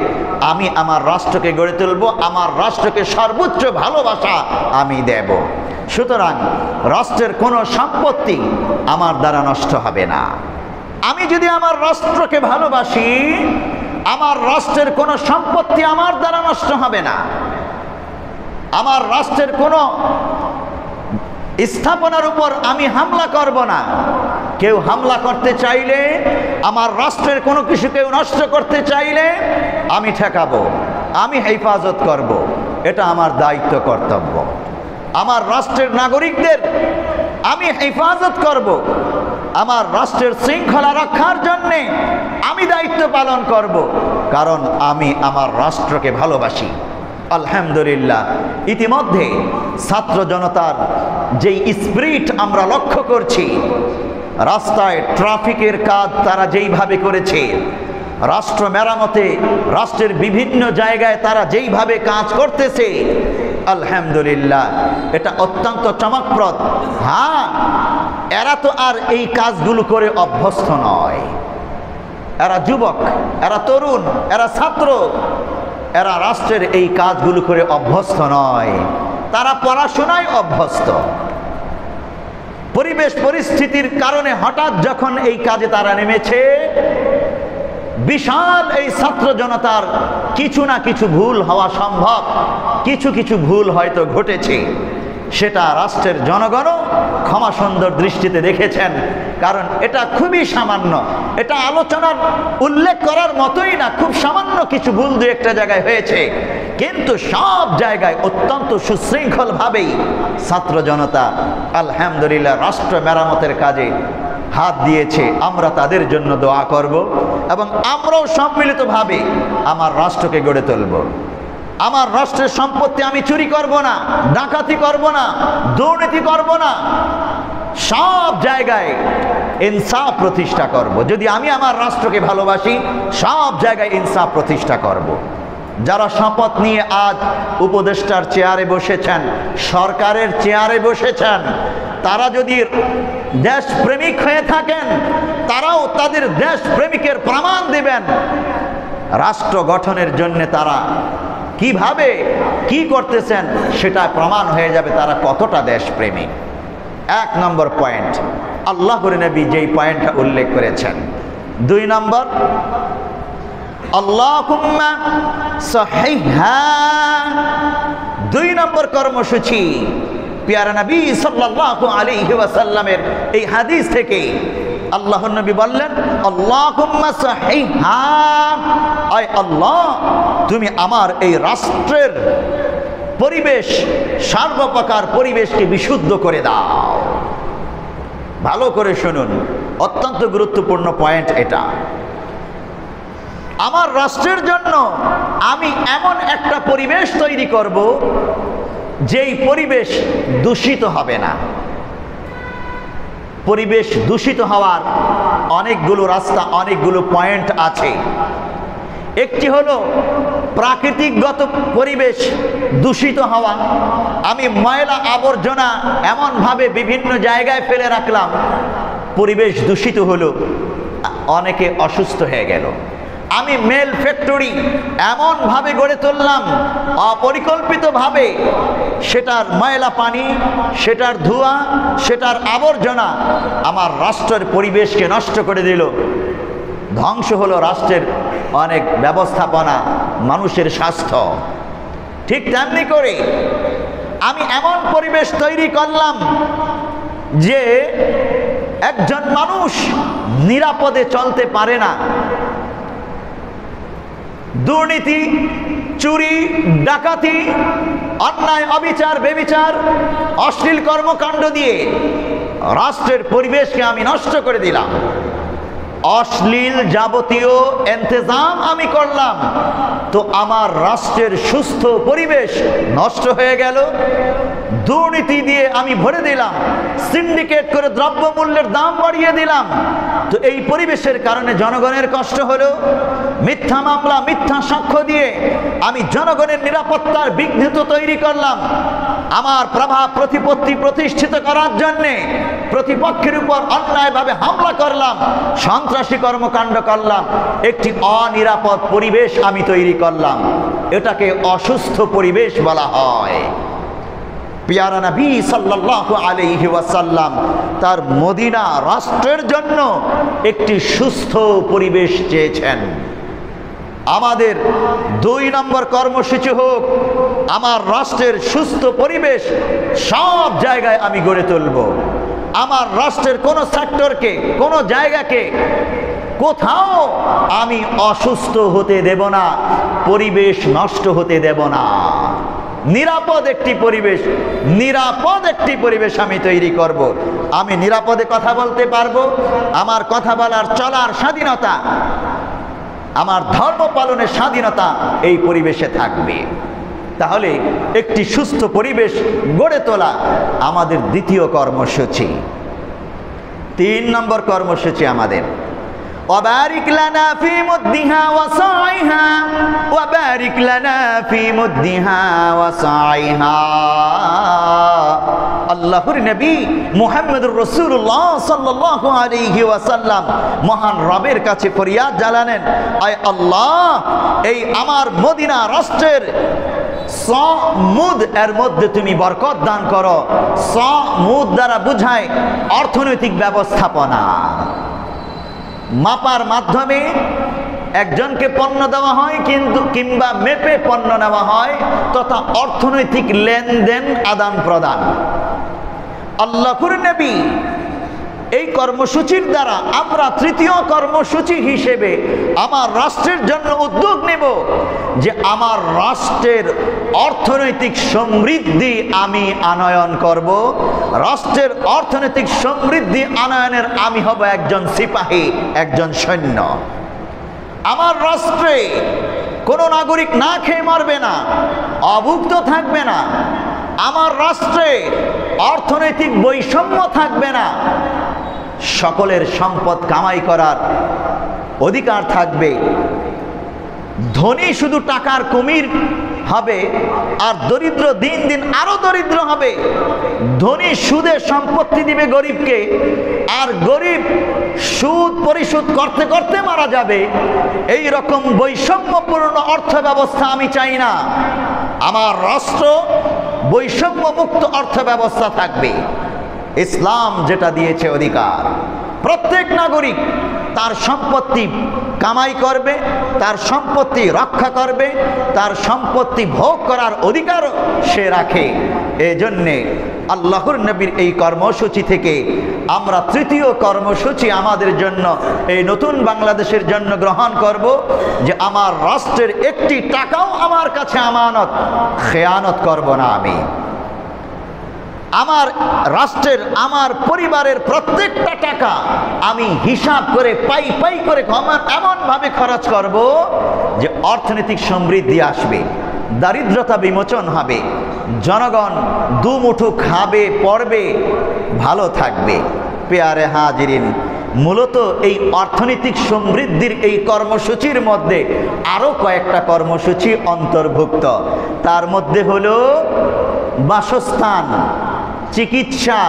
আমি আমার রাষ্ট্রকে গড়ে তুলব, আমার রাষ্ট্রকে সর্বোচ্চ ভালোবাসা আমি দেব। সুতরাং রাষ্ট্রের কোনো সম্পত্তি আমার দ্বারা নষ্ট হবে না। আমি যদি আমার রাষ্ট্রকে ভালোবাসি, আমার রাষ্ট্রের কোনো সম্পত্তি আমার দ্বারা নষ্ট হবে না। আমার রাষ্ট্রের কোনো স্থাপনার উপর আমি হামলা করব না। কেউ হামলা করতে চাইলে, আমার রাষ্ট্রের কোনো কিছু কেউ নষ্ট করতে চাইলে আমি ঠেকাবো, আমি হেফাজত করব। এটা আমার দায়িত্ব, কর্তব্য। আমার রাষ্ট্রের নাগরিকদের আমি হেফাজত করব, আমার রাষ্ট্রের শৃঙ্খলা রক্ষার জন্যে আমি দায়িত্ব পালন করব, কারণ আমি আমার রাষ্ট্রকে ভালোবাসি। আলহামদুলিল্লাহ, ইতিমধ্যে ছাত্র জনতার যেই স্পিরিট আমরা লক্ষ্য করছি, রাস্তায় ট্রাফিকের কাজ তারা যেইভাবে করেছে, রাষ্ট্র মেরামতে রাষ্ট্রের বিভিন্ন জায়গায় তারা যেইভাবে কাজ করতেছে, আলহামদুলিল্লাহ, এটা অত্যন্ত চমকপ্রদ। হ্যাঁ, এরা তো আর এই কাজগুলো করে অভ্যস্ত নয়। এরা যুবক, এরা তরুণ, এরা ছাত্র, এরা রাষ্ট্রের এই কাজগুলো করে অভ্যস্ত নয়। তারা পড়াশোনায় অভ্যস্ত। পরিবেশ পরিস্থিতির কারণে হঠাৎ যখন এই কাজে তারা নেমেছে, বিশাল এই ছাত্র জনতার কিছু না কিছু ভুল হওয়া সম্ভব, কিছু কিছু ভুল হয়তো ঘটেছে। সেটা রাষ্ট্রের জনগণও ক্ষমা সুন্দর দৃষ্টিতে দেখেছেন, কারণ এটা খুবই সামান্য, এটা আলোচনার উল্লেখ করার মতোই না। খুব সামান্য কিছু ভুল দু একটা জায়গায় হয়েছে, কিন্তু সব জায়গায় অত্যন্ত সুশৃঙ্খলভাবেই ছাত্র জনতা আলহামদুলিল্লাহ রাষ্ট্র মেরামতের কাজে হাত দিয়েছে। আমরা তাদের জন্য দোয়া করব এবং আমরাও সম্মিলিতভাবে আমার রাষ্ট্রকে গড়ে তুলব। আমার রাষ্ট্রের সম্পত্তি আমি চুরি করব না, ডাকাতি করব না, দুর্নীতি করব না, সব জায়গায় ইনসাফ প্রতিষ্ঠা করব। যদি আমি আমার রাষ্ট্রকে ভালোবাসি, সব জায়গায় ইনসাফ প্রতিষ্ঠা করব। যারা শপথ নিয়ে আজ উপদেষ্টার চেয়ারে বসেছেন, সরকারের চেয়ারে বসেছেন, তারা যদি দেশপ্রেমিক হয়ে থাকেন, তারাও তাদের দেশপ্রেমিকের প্রমাণ দিবেন। রাষ্ট্র গঠনের জন্য তারা কিভাবে কি করতেছেন সেটা প্রমাণ হয়ে যাবে তারা কতটা দেশপ্রেমিক। 1 নম্বর পয়েন্ট, আল্লাহর নবী যেই পয়েন্টটা উল্লেখ করেছেন। 2 নম্বর, আল্লাহুম্মা সহিহা। 2 নম্বর কর্মসূচি প্যারা নবী সাল্লাল্লাহু আলাইহি ওয়াসাল্লামের এই হাদিস থেকে আল্লাহর নবী বললেন, আল্লাহুম্মা সহিহা, আয় আল্লাহ তুমি আমার এই রাষ্ট্রের পরিবেশ, সর্বপ্রকার পরিবেশকে বিশুদ্ধ করে দাও। ভালো করে শুনুন, অত্যন্ত গুরুত্বপূর্ণ পয়েন্ট এটা। আমার রাষ্ট্রের জন্য আমি এমন একটা পরিবেশ তৈরি করব যেই পরিবেশ দূষিত হবে না। পরিবেশ দূষিত হওয়ার অনেকগুলো রাস্তা, অনেকগুলো পয়েন্ট আছে। একটি হলো প্রাকৃতিকগত পরিবেশ দূষিত হওয়া। আমি ময়লা আবর্জনা এমনভাবে বিভিন্ন জায়গায় ফেলে রাখলাম, পরিবেশ দূষিত হলো, অনেকে অসুস্থ হয়ে গেল। আমি মেল ফ্যাক্টরি এমনভাবে গড়ে তুললাম অপরিকল্পিতভাবে, সেটার ময়লা পানি, সেটার ধোঁয়া, সেটার আবর্জনা আমার রাষ্ট্রের পরিবেশকে নষ্ট করে দিল। ধ্বংস হলো রাষ্ট্রের অনেক ব্যবস্থাপনা, মানুষের স্বাস্থ্য। ঠিক তেমনি করে আমি এমন পরিবেশ তৈরি করলাম যে একজন মানুষ নিরাপদে চলতে পারে না। দুর্নীতি, চুরি, ডাকাতি, অন্যায়, অবিচার, বেবিচার, অশ্লীল কর্মকাণ্ড দিয়ে রাষ্ট্রের পরিবেশকে আমি নষ্ট করে দিলাম। অশ্লীল যাবতীয় ইন্তজাম আমি করলাম, তো আমার রাষ্ট্রের সুস্থ পরিবেশ নষ্ট হয়ে গেল। দুর্নীতি দিয়ে আমি ভরে দিলাম, সিন্ডিকেট করে দ্রব্যমূল্যের দাম বাড়িয়ে দিলাম, তো এই পরিবেশের কারণে জনগণের কষ্ট হলো। মিথ্যা মামলা, মিথ্যা সাক্ষ্য দিয়ে আমি জনগণের নিরাপত্তার বিঘ্নিত তৈরি করলাম। আমার প্রভাব প্রতিপত্তি প্রতিষ্ঠিত করার জন্যে প্রতিপক্ষের উপর অন্যায়ভাবে হামলা করলাম, সন্ত্রাসী কর্মকাণ্ড করলাম, একটি অনিরাপদ পরিবেশ আমি তৈরি করলাম। এটাকে অসুস্থ পরিবেশ বলা হয়। পিয়ারা নবী সাল্লাল্লাহু আলাইহি ওয়াসাল্লাম তার মদিনা রাষ্ট্রের জন্য একটি সুস্থ পরিবেশ চেয়েছেন। আমাদের 2 নম্বর কর্মসূচি হোক, আমার রাষ্ট্রের সুস্থ পরিবেশ সব জায়গায় আমি গড়ে তুলব। আমার রাষ্ট্রের কোনো সেক্টরকে, কোনো জায়গাকে কোথাও আমি অসুস্থ হতে দেব না, পরিবেশ নষ্ট হতে দেব না। নিরাপদ একটি পরিবেশ, নিরাপদ একটি পরিবেশ আমি তৈরি করব। আমি নিরাপদে কথা বলতে পারবো, আমার কথা বলার চলার স্বাধীনতা, আমার ধর্ম পালনের স্বাধীনতা এই পরিবেশে থাকবে। তাহলে একটি সুস্থ পরিবেশ গড়ে তোলা আমাদের দ্বিতীয় কর্মসূচি। 3 নম্বর কর্মসূচি আমাদের وبارك لنا في مدها وسعيها وبارك لنا في مدها وسعيها। আল্লাহর নবী মুহাম্মদুর রাসূলুল্লাহ সাল্লাল্লাহু আলাইহি ওয়াসাল্লাম মহান রবের কাছে ফরিয়াদ জানালেন, আয় আল্লাহ, এই আমার মদিনা রাষ্ট্রের মুদ এর মধ্যে তুমি বরকত দান করো। মুদ দ্বারা বুঝায় অর্থনৈতিক ব্যবস্থাপনা। মাপার মাধ্যমে একজনকে পণ্য দেওয়া হয়, কিন্তু কিংবা মেপে পণ্য নেওয়া হয়, তথা অর্থনৈতিক লেনদেন আদান প্রদান। আল্লাহর নবী এই কর্মসূচির দ্বারা আমরা তৃতীয় কর্মসূচি হিসেবে আমার রাষ্ট্রের জন্য উদ্যোগ নেব যে আমার রাষ্ট্রের অর্থনৈতিক সমৃদ্ধি আমি আনয়ন করব। রাষ্ট্রের অর্থনৈতিক সমৃদ্ধি আনয়নের আমি হব একজন সিপাহী, একজন সৈন্য। আমার রাষ্ট্রে কোনো নাগরিক না খেয়ে মরবে না, অভুক্ত থাকবে না। আমার রাষ্ট্রে অর্থনৈতিক বৈষম্য থাকবে না, সকলের সম্পদ কামাই করার অধিকার থাকবে। ধনী শুধু টাকার কুমির হবে, আর দরিদ্র দিন দিন আরো দরিদ্র হবে। ধনী সুদে সম্পত্তি দিবে গরিবকে, আর গরিব সুদ পরিশোধ করতে করতে মারা যাবে। এই রকম বৈষম্যপূর্ণ অর্থ ব্যবস্থা আমি চাই না। আমার রাষ্ট্র বৈষম্য মুক্ত অর্থ ব্যবস্থা থাকবে। ইসলাম যেটা দিয়েছে অধিকার, প্রত্যেক নাগরিক তার সম্পত্তি কামাই করবে, তার সম্পত্তি রক্ষা করবে, তার সম্পত্তি ভোগ করার অধিকার সে রাখে। এজন্যে আল্লাহর নবীর এই কর্মসূচি থেকে আমরা তৃতীয় কর্মসূচি আমাদের জন্য, এই নতুন বাংলাদেশের জন্য গ্রহণ করব যে আমার রাষ্ট্রের একটি টাকাও আমার কাছে আমানত, খেয়ানত করব না আমি। আমার রাষ্ট্রের, আমার পরিবারের প্রত্যেকটা টাকা আমি হিসাব করে পাই পাই করে এমনভাবে খরচ করব যে অর্থনৈতিক সমৃদ্ধি আসবে, দারিদ্রতা বিমোচন হবে, জনগণ দুমুঠো খাবে, পড়বে, ভালো থাকবে। পেয়ারে হাজিরিন, মূলত এই অর্থনৈতিক সমৃদ্ধির এই কর্মসূচির মধ্যে আরও কয়েকটা কর্মসূচি অন্তর্ভুক্ত। তার মধ্যে হলো বাসস্থান, চিকিৎসা,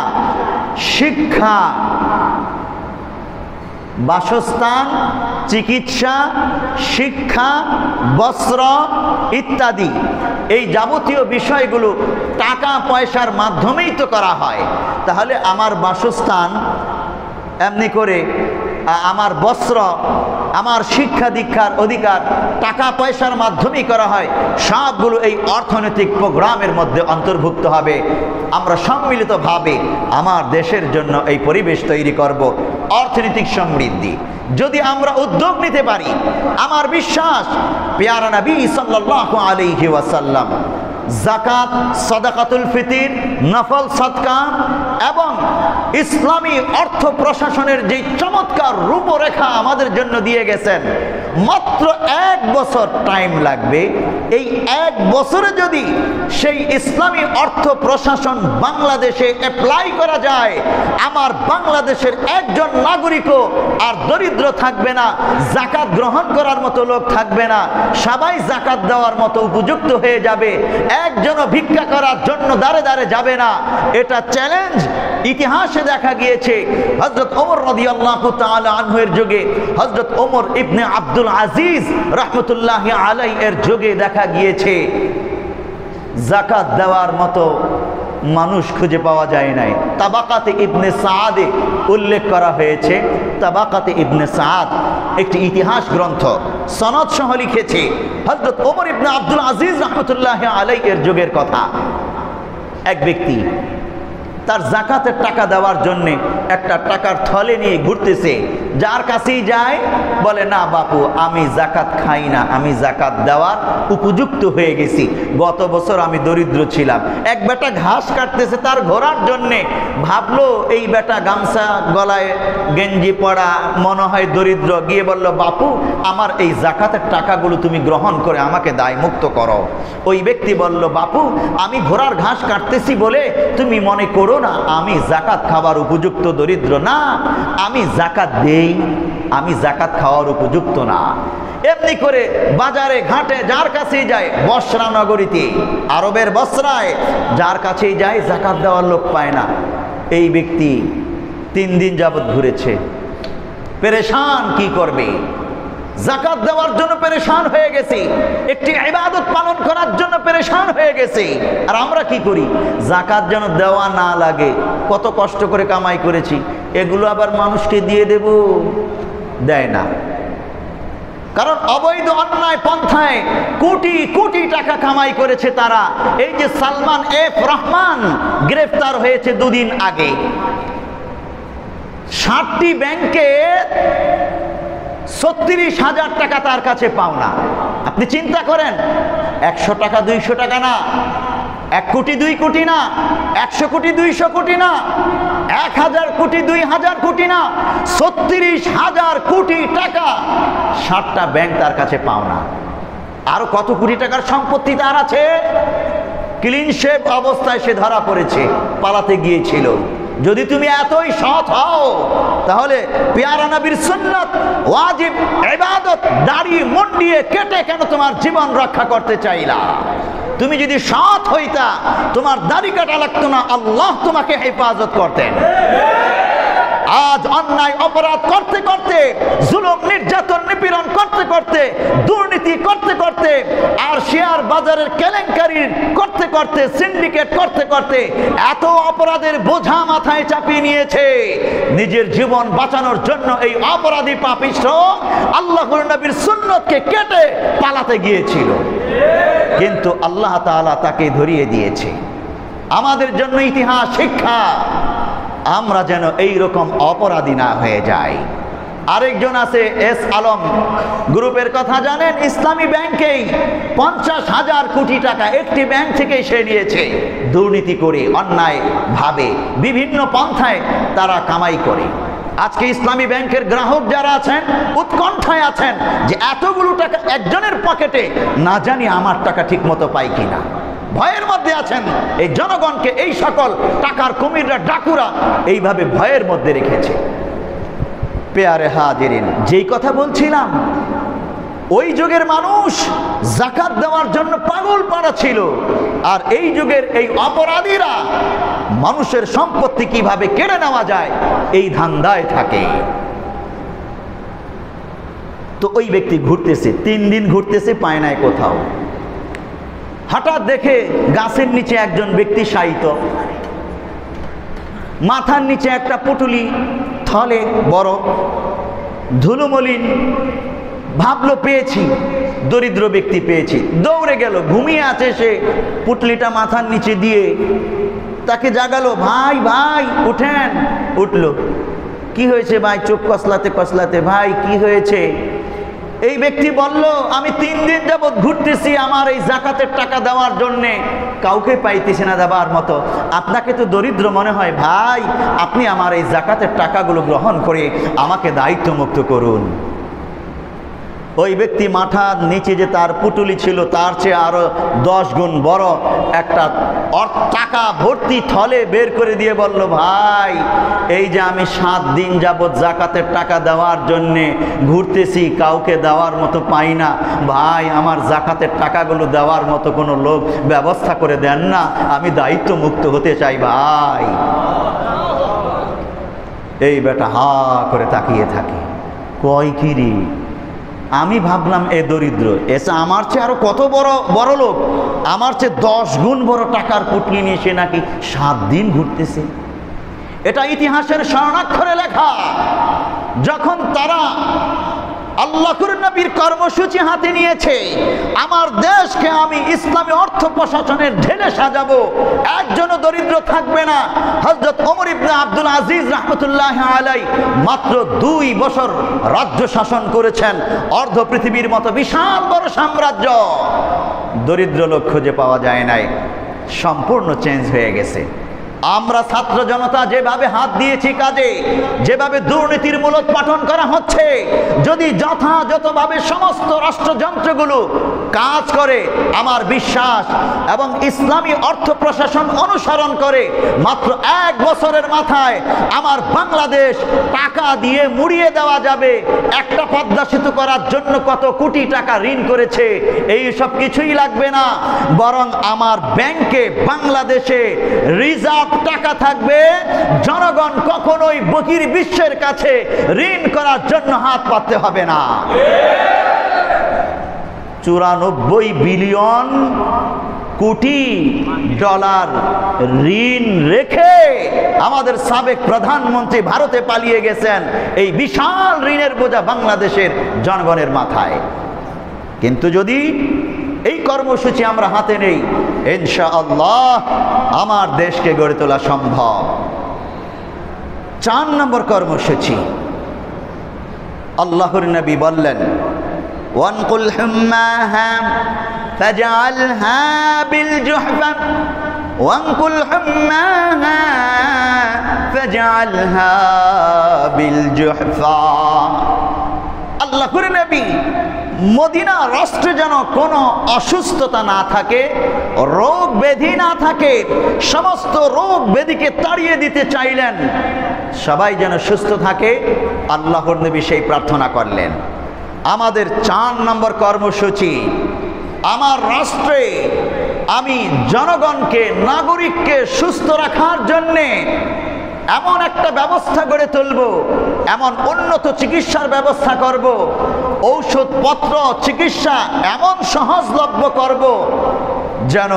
শিক্ষা। বাসস্থান, চিকিৎসা, শিক্ষা, বস্ত্র ইত্যাদি, এই যাবতীয় বিষয়গুলো টাকা পয়সার মাধ্যমেই তো করা হয়। তাহলে আমার বাসস্থান এমনি করে, আমার বস্ত্র, আমার শিক্ষা দীক্ষার অধিকার টাকা পয়সার মাধ্যমেই করা হয়। সবগুলো এই অর্থনৈতিক প্রোগ্রামের মধ্যে অন্তর্ভুক্ত হবে। আমরা সম্মিলিতভাবে আমার দেশের জন্য এই পরিবেশ তৈরি করব, অর্থনৈতিক সমৃদ্ধি। যদি আমরা উদ্যোগ নিতে পারি, আমার বিশ্বাস পেয়ারা নবী সাল্লাল্লাহু আলাইহি ওয়াসাল্লাম জাকাত, সাদাকাতুল ফিতির, নফল সদকা এবং ইসলামী অর্থ প্রশাসনের যে চমৎকার রূপরেখা আমাদের জন্য দিয়ে গেছেন, মাত্র 1 বছর টাইম লাগবে। এই 1 বছরে যদি সেই ইসলামী অর্থ প্রশাসন বাংলাদেশে অ্যাপ্লাই করা যায়, আমার বাংলাদেশের একজন নাগরিকও আর দরিদ্র থাকবে না, জাকাত গ্রহণ করার মতো লোক থাকবে না, সবাই জাকাত দেওয়ার মতো উপযুক্ত হয়ে যাবে, একজনও ভিক্ষা করার জন্য দাঁড়ে দাঁড়ে যাবে না। এটা চ্যালেঞ্জ ইতিহাসে দেখা গিয়েছে। হযরত ওমর রাদিয়াল্লাহু তাআলা আনহু এর যুগে, হযরত ওমর ইবনে আব্দুল আজিজ রাহমাতুল্লাহি আলাইহি এর যুগে দেখা গিয়েছে জাকাত দেওয়ার মতো মানুষ খুঁজে পাওয়া যায় নাই। তাবাকাতে ইবনে সাআদে উল্লেখ করা হয়েছে। তাবাকাতে ইবনে সাআদ একটি ইতিহাস গ্রন্থ, সনদ সহ লিখেছে হযরত ওমর ইবনে আব্দুল আজিজ রাহমাতুল্লাহি আলাইহি এর যুগের কথা। এক ব্যক্তি তার জাকাতের টাকা দেওয়ার জন্য একটা টাকার থলে নিয়ে ঘুরতেছে, যার কাছেই যায় বলে, না বাপু আমি জাকাত খাই না, আমি জাকাত দেওয়ার উপযুক্ত হয়ে গেছি, গত বছর আমি দরিদ্র ছিলাম। এক বেটা ঘাস কাটতেছে তার ঘোরার জন্যে, ভাবলো এই বেটা গামছা গলায় গেঞ্জি পরা, মনে হয় দরিদ্র, গিয়ে বলল, বাপু আমার এই জাকাতের টাকাগুলো তুমি গ্রহণ করে আমাকে দায়মুক্ত করো। ওই ব্যক্তি বলল, বাপু আমি ঘোড়ার ঘাস কাটতেছি বলে তুমি মনে করো না আমি জাকাত খাবার উপযুক্ত দরিদ্র, না আমি জাকাত দেই, আমি জাকাত খাওয়ার উপযুক্ত না। এমনি করে বাজারে ঘাটে যার কাছেই যায়, বসরা নগরীতে আরবের বসরায় যার কাছেই যায় জাকাত দেওয়ার লোক পায় না। এই ব্যক্তি 3 দিন যাবৎ ঘুরেছে, পেরেশান কি করবে, জাকাত দেওয়ার জন্য পেরেশান হয়ে গেছি, একটি ইবাদত পালন করার জন্য পেরেশান হয়ে গেছি। আর আমরা কি করি, জাকাত যেন দেওয়া না লাগে, কত কষ্ট করে কামাই করেছি এগুলো আবার মানুষকে দিয়ে দেব, দেয় না। কারণ অবৈধ অন্যায় পন্থায় কোটি কোটি টাকা কামাই করেছে তারা। এই যে সালমান এফ রহমান গ্রেফতার হয়েছে 2 দিন আগে, 60টি ব্যাংকে 36,000 টাকা তার কাছে পাওনা। আপনি চিন্তা করেন, 100 টাকা 200 টাকা না, 1 কোটি 2 কোটি না, 100 কোটি 200 কোটি না, 1000 কোটি 2000 কোটি না, 36,000 কোটি টাকা 60টা ব্যাংক তার কাছে পাওনা। আরো কত কোটি টাকার সম্পত্তি তার আছে। ক্লিন শেভ অবস্থায় সে ধরা পড়েছে, পালাতে গিয়েছিল। যদি তুমি এতই সৎ হও তাহলে পেয়ারা নবীর সুন্নাত, ওয়াজিব ইবাদত দাড়ি মুন্ডিয়ে কেটে কেন তোমার জীবন রক্ষা করতে চাইলা? তুমি যদি সৎ হইতা তোমার দাড়ি কাটা লাগতো না, আল্লাহ তোমাকে হেফাজত করতেন। আজ অন্যায় অপরাধ করতে করতে, জুলুম নির্যাতন নিপীড়ন করতে করতে, দুর্নীতি করতে করতে, আর শেয়ার বাজারের কেলেঙ্কারি করতে করতে, সিন্ডিকেট করতে করতে এত অপরাধের বোঝা মাথায় চাপিয়ে নিয়েছে, নিজের জীবন বাঁচানোর জন্য এই অপরাধী পাপিষ্ঠ আল্লাহর নবীর সুন্নতকে কেটে পালাতে গিয়েছিল, কিন্তু আল্লাহ তাআলা তাকে ধরিয়ে দিয়েছে। আমাদের জন্য ইতিহাস শিক্ষা, আমরা যেন এই রকম অপরাধী না হয়ে যাই। আরেকজন আছে এস আলম গ্রুপের কথা জানেন, ইসলামী ব্যাংকেই 50,000 কোটি টাকা একটি ব্যাংক থেকে সে নিয়েছে, দুর্নীতি করে অন্যায় ভাবে বিভিন্ন পন্থায় তারা কামাই করে। আজকে ইসলামী ব্যাংকের গ্রাহক যারা আছেন উৎকণ্ঠায় আছেন যে এতগুলো টাকা একজনের পকেটে, না জানি আমার টাকা ঠিক মতো পাই কিনা, ভয়ের মধ্যে আছেন। এই জনগণকে এই সকল টাকার কুমিররা, ডাকুরা এইভাবে ভয়ের মধ্যে রেখেছে। পেয়ারে হাজিরিন, যেই কথা বলছিলাম, ওই যুগের মানুষ জাকাত দেওয়ার জন্য পাগল পাড়া ছিল, আর এই যুগের এই অপরাধীরা মানুষের সম্পত্তি কিভাবে কেড়ে নেওয়া যায় এই ধান্দায় থাকে। তো ওই ব্যক্তি ঘুরতেছে, 3 দিন ঘুরতেছে, পায় নাই কোথাও। হঠাৎ দেখে গাছের নিচে একজন ব্যক্তি শায়িত, মাথার নিচে একটা পুটুলি, থলে বড় ধুলোমলিন, ভাবলো পেয়েছি, দরিদ্র ব্যক্তি পেয়েছি, দৌড়ে গেল, ঘুমিয়ে আছে সে, পুটলিটা মাথার নিচে দিয়ে তাকে জাগালো, ভাই ভাই উঠেন। উঠলো, কি হয়েছে ভাই? চোখ কসলাতে কসলাতে, ভাই কি হয়েছে? এই ব্যক্তি বলল, আমি 3 দিন যাবৎ ঘুরতেছি আমার এই জাকাতের টাকা দেওয়ার জন্যে, কাউকে পাইতেছি না দেওয়ার মতো। আপনাকে তো দরিদ্র মনে হয় ভাই, আপনি আমার এই জাকাতের টাকাগুলো গ্রহণ করে আমাকে দায়িত্ব মুক্ত করুন। ওই ব্যক্তি মাথার নিচে যে তার পুটুলি ছিল তার চেয়ে আরো 10 গুণ বড় একটা টাকা ভর্তি থলে বের করে দিয়ে বলল, ভাই এই যে আমি 7 দিন যাবৎ জাকাতের টাকা দেওয়ার জন্যে ঘুরতেছি, কাউকে দেওয়ার মতো পাই না, ভাই আমার জাকাতের টাকাগুলো দেওয়ার মতো কোনো লোক ব্যবস্থা করে দেন না, আমি দায়িত্ব মুক্ত হতে চাই ভাই। এই বেটা হা করে তাকিয়ে থাকে, কয় কি রে? আমি ভাবলাম এ দরিদ্র, এসে আমার চেয়ে আরো কত বড় লোক, আমার চেয়ে 10 গুণ বড় টাকার পুটলি নিয়ে সে নাকি 7 দিন ঘুরতেছে। এটা ইতিহাসের স্বর্ণাক্ষরে লেখা। যখন তারা আল্লাহর নবীর কর্মসূচি হাতে নিয়েছে, আমার দেশকে আমি ইসলামী অর্থ প্রশাসনের ঢেলে সাজাবো, একজনও দরিদ্র থাকবে না। হযরত ওমর ইবনে আব্দুল আজিজ রাহমাতুল্লাহি আলাইহি মাত্র 2 বছর রাজ্য শাসন করেছেন, অর্ধ পৃথিবীর মতো বিশাল বড় সাম্রাজ্য। দরিদ্র লোক খুঁজে পাওয়া যায় নাই, সম্পূর্ণ চেঞ্জ হয়ে গেছে। আমরা ছাত্র জনতা যেভাবে হাত দিয়েছি কাজে, যেভাবে দুর্নীতির মূলোৎপাটন করা হচ্ছে, যদি যথাযথভাবে সমস্ত রাষ্ট্রযন্ত্রগুলো কাজ করে, আমার বিশ্বাস এবং ইসলামী অর্থ প্রশাসন অনুসরণ করে, মাত্র 1 বছরের মাথায় আমার বাংলাদেশ টাকা দিয়ে মুড়িয়ে দেওয়া যাবে। একটা পদ্মা সেতু করার জন্য কত কোটি টাকা ঋণ করেছে, এই সব কিছুই লাগবে না, বরং আমার ব্যাংকে বাংলাদেশে রিজার্ভ টাকা থাকবে। জনগণ কখনোই বহির বিশ্বের কাছে ঋণ করার জন্য হাত পাততে হবে না। 94 বিলিয়ন কোটি ডলার ঋণ রেখে আমাদের সাবেক প্রধানমন্ত্রী ভারতে পালিয়ে গেছেন। এই বিশাল ঋণের বোঝা বাংলাদেশের জনগণের মাথায়। কিন্তু যদি এই কর্মসূচি আমরা হাতে নেই, ইনশাআল্লাহ আমার দেশকে গড়ে তোলা সম্ভব। 4 নম্বর কর্মসূচি, আল্লাহর নবী বললেন, ওয়ানকুল হুম্মাহা ফাজআলহা বিল জুহফা, ওয়ানকুল হুম্মাহা ফাজআলহা বিল জুহফা। আল্লাহর নবী মদিনা রাষ্ট্রে যেন কোনো অসুস্থতা না থাকে, রোগ ব্যাধি না থাকে, সমস্ত রোগ ব্যাধিকে তাড়িয়ে দিতে চাইলেন, সবাই যেন সুস্থ থাকে। আল্লাহর নবী সেই প্রার্থনা করলেন। আমাদের 4 নম্বর কর্মসূচি, আমার রাষ্ট্রে আমি জনগণকে, নাগরিককে সুস্থ রাখার জন্যে এমন একটা ব্যবস্থা গড়ে তুলব, এমন উন্নত চিকিৎসার ব্যবস্থা করব, ঔষধপত্র চিকিৎসা এমন সহজলভ্য করব যেন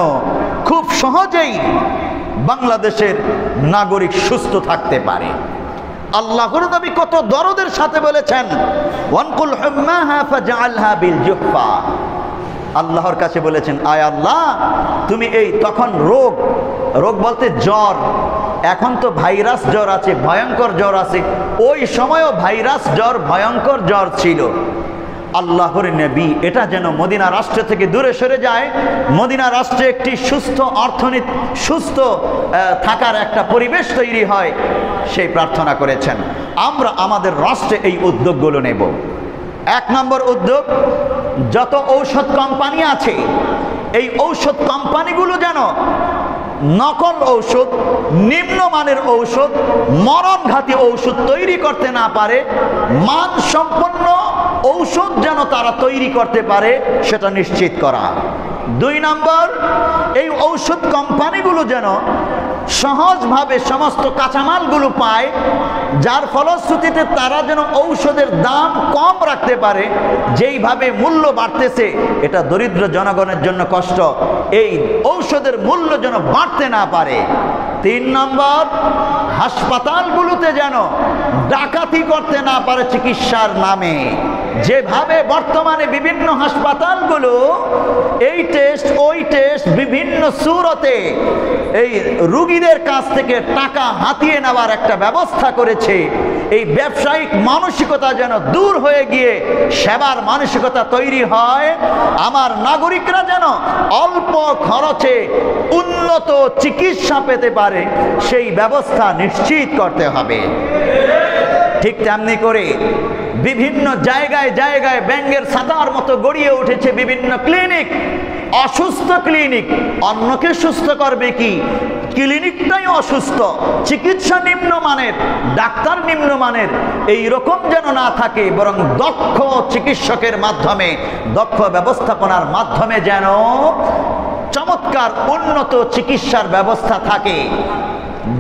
খুব সহজেই বাংলাদেশের নাগরিক সুস্থ থাকতে পারে। আল্লাহর নবী কত দরদের সাথে বলেছেন, ওয়ানকুল হুম্মাহা ফাজআলহা বিল জুহফা। আল্লাহর কাছে বলেছেন, আয় আল্লাহ তুমি এই, তখন রোগ বলতে জ্বর, এখন তো ভাইরাস জ্বর আছে, ভয়ঙ্কর জ্বর আছে, ওই সময়ও ভাইরাস জ্বর, ভয়ঙ্কর জ্বর ছিল। আল্লাহর নবী এটা যেন মদিনা রাষ্ট্র থেকে দূরে সরে যায়, মদিনা রাষ্ট্রে একটি সুস্থ অর্থনীতি, সুস্থ থাকার একটা পরিবেশ তৈরি হয়, সেই প্রার্থনা করেছেন। আমরা আমাদের রাষ্ট্রে এই উদ্যোগগুলো নেব। 1 নম্বর উদ্যোগ, যত ঔষধ কোম্পানি আছে, এই ঔষধ কোম্পানিগুলো যেন নকল ঔষধ, নিম্নমানের ঔষধ, মরণঘাতী ঔষধ তৈরি করতে না পারে, মানসম্পন্ন ঔষধ যেন তারা তৈরি করতে পারে, সেটা নিশ্চিত করা। 2 নম্বর, এই ঔষধ কোম্পানিগুলো যেন সহজভাবে সমস্ত কাঁচামালগুলো পায়, যার ফলশ্রুতিতে তারা যেন ঔষধের দাম কম রাখতে পারে। যেইভাবে মূল্য বাড়তেছে, এটা দরিদ্র জনগণের জন্য কষ্ট, এই ঔষধের মূল্য যেন বাড়তে না পারে। 3 নম্বর, হাসপাতালগুলোতে যেন ডাকাতি করতে না পারে চিকিৎসার নামে। যেভাবে বর্তমানে বিভিন্ন হাসপাতালগুলো এই টেস্ট ওই টেস্ট বিভিন্ন সুরতে এই রুগীদের কাছ থেকে টাকা হাতিয়ে নেওয়ার একটা ব্যবস্থা করেছে, এই ব্যবসায়িক মানসিকতা যেন দূর হয়ে গিয়ে সেবার মানসিকতা তৈরি হয়, আমার নাগরিকরা যেন অল্প খরচে উন্নত চিকিৎসা পেতে পারে, সেই ব্যবস্থা নিশ্চিত করতে হবে। ঠিক তেমনি করে বিভিন্ন জায়গায় জায়গায় ব্যাঙের ছাতার মতো গড়িয়ে উঠেছে বিভিন্ন ক্লিনিক, অসুস্থ ক্লিনিক। অন্যকে সুস্থ করবে কি? ক্লিনিকটাই অসুস্থ, চিকিৎসা নিম্নমানের, ডাক্তার নিম্নমানের। এই রকম যেন না থাকে, বরং দক্ষ চিকিৎসকের মাধ্যমে, দক্ষ ব্যবস্থাপনার মাধ্যমে যেন চমৎকার উন্নত চিকিৎসার ব্যবস্থা থাকে।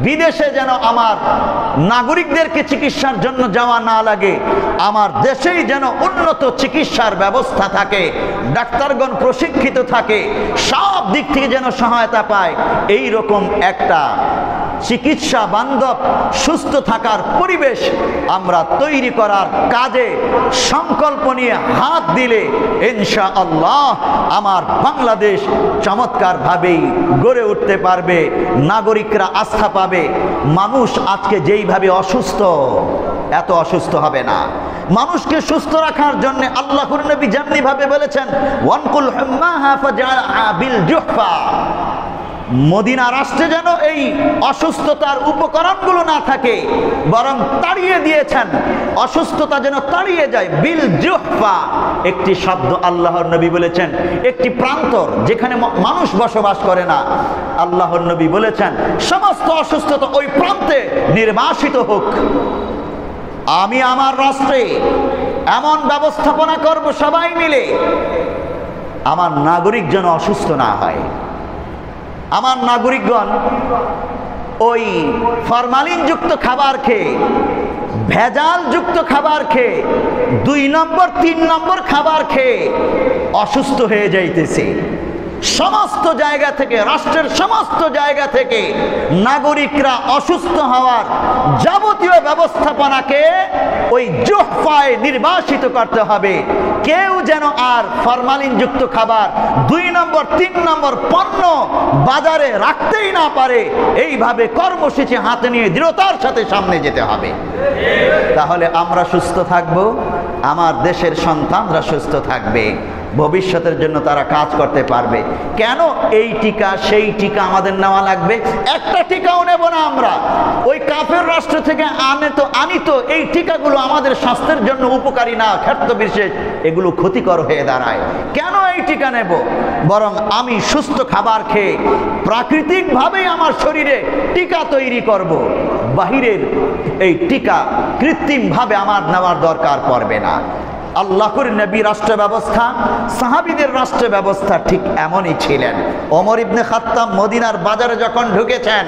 বিদেশে যেন আমার নাগরিকদেরকে চিকিৎসার জন্য যাওয়া না লাগে, আমার দেশেই যেন উন্নত চিকিৎসার ব্যবস্থা থাকে, ডাক্তারগণ প্রশিক্ষিত থাকে, সব দিক থেকে যেন সহায়তা পায়। এই রকম একটা চিকিৎসা বান্ধব সুস্থ থাকার পরিবেশ আমরা তৈরি করার কাজে সংকল্প নিয়ে হাত দিলে ইনশাআল্লাহ আমার বাংলাদেশ চমৎকারভাবেই গড়ে উঠতে পারবে, নাগরিকরা আস্থা পাবে। মানুষ আজকে যেইভাবে অসুস্থ, এত অসুস্থ হবে না। মানুষকে সুস্থ রাখার জন্য আল্লাহর নবী যেমনি ভাবে বলেছেন, ওয়ানকুল হুম্মাহা ফাজআলহা বিল জুহফা, মদিনা রাষ্ট্রে যেন এই অসুস্থতার উপকরণগুলো না থাকে, বরং তাড়িয়ে দিয়েছেন, অসুস্থতা যেন তাড়িয়ে যায়। বিল জুহফা একটি শব্দ আল্লাহর নবী বলেছেন, একটি প্রান্তর যেখানে মানুষ বসবাস করে না। আল্লাহর নবী বলেছেন সমস্ত অসুস্থতা ওই প্রান্তে নির্বাসিত হোক। আমি আমার রাষ্ট্রে এমন ব্যবস্থাপনা করব সবাই মিলে, আমার নাগরিক যেন অসুস্থ না হয়। আমার নাগরিকগণ ওই ফরমালিনযুক্ত খাবার খেয়ে, ভেজালযুক্ত খাবার খেয়ে, 2 নম্বর 3 নম্বর খাবার খেয়ে অসুস্থ হয়ে যাইতেছে। সমস্ত জায়গা থেকে, রাষ্ট্রের সমস্ত জায়গা থেকে নাগরিকরা অসুস্থ হওয়ার যাবতীয় ব্যবস্থাপনাকে ওই জুহফায় নির্বাসিত করতে হবে। কেউ যেন আর ফরমালিনযুক্ত খাবার 2 নম্বর 3 নম্বর পণ্য বাজারে রাখতেই না পারে। এইভাবে কর্মসূচি হাতে নিয়ে দৃঢ়তার সাথে সামনে যেতে হবে। তাহলে আমরা সুস্থ থাকব, আমার দেশের সন্তানরা সুস্থ থাকবে, ভবিষ্যতের জন্য তারা কাজ করতে পারবে। কেন এই টিকা সেই টিকা আমাদের নেওয়া লাগবে? একটা টিকাও নেব না আমরা। ওই কাফের রাষ্ট্র থেকে আনিত এই টিকাগুলো আমাদের স্বাস্থ্যের জন্য উপকারী না, ক্ষেত্র বিশেষ এগুলো ক্ষতিকর হয়ে দাঁড়ায়। কেন এই টিকা নেব? বরং আমি সুস্থ খাবার খেয়ে প্রাকৃতিকভাবেই আমার শরীরে টিকা তৈরি করব। বাহিরের এই টিকা কৃত্রিমভাবে আমার নেওয়ার দরকার পড়বে না। আল্লাহর নবী রাষ্ট্র ব্যবস্থা, সাহাবীদের রাষ্ট্র ব্যবস্থা ঠিক এমনই ছিলেন। ওমর ইবনে খাত্তাব মদিনার বাজারে যখন ঢুকেছেন,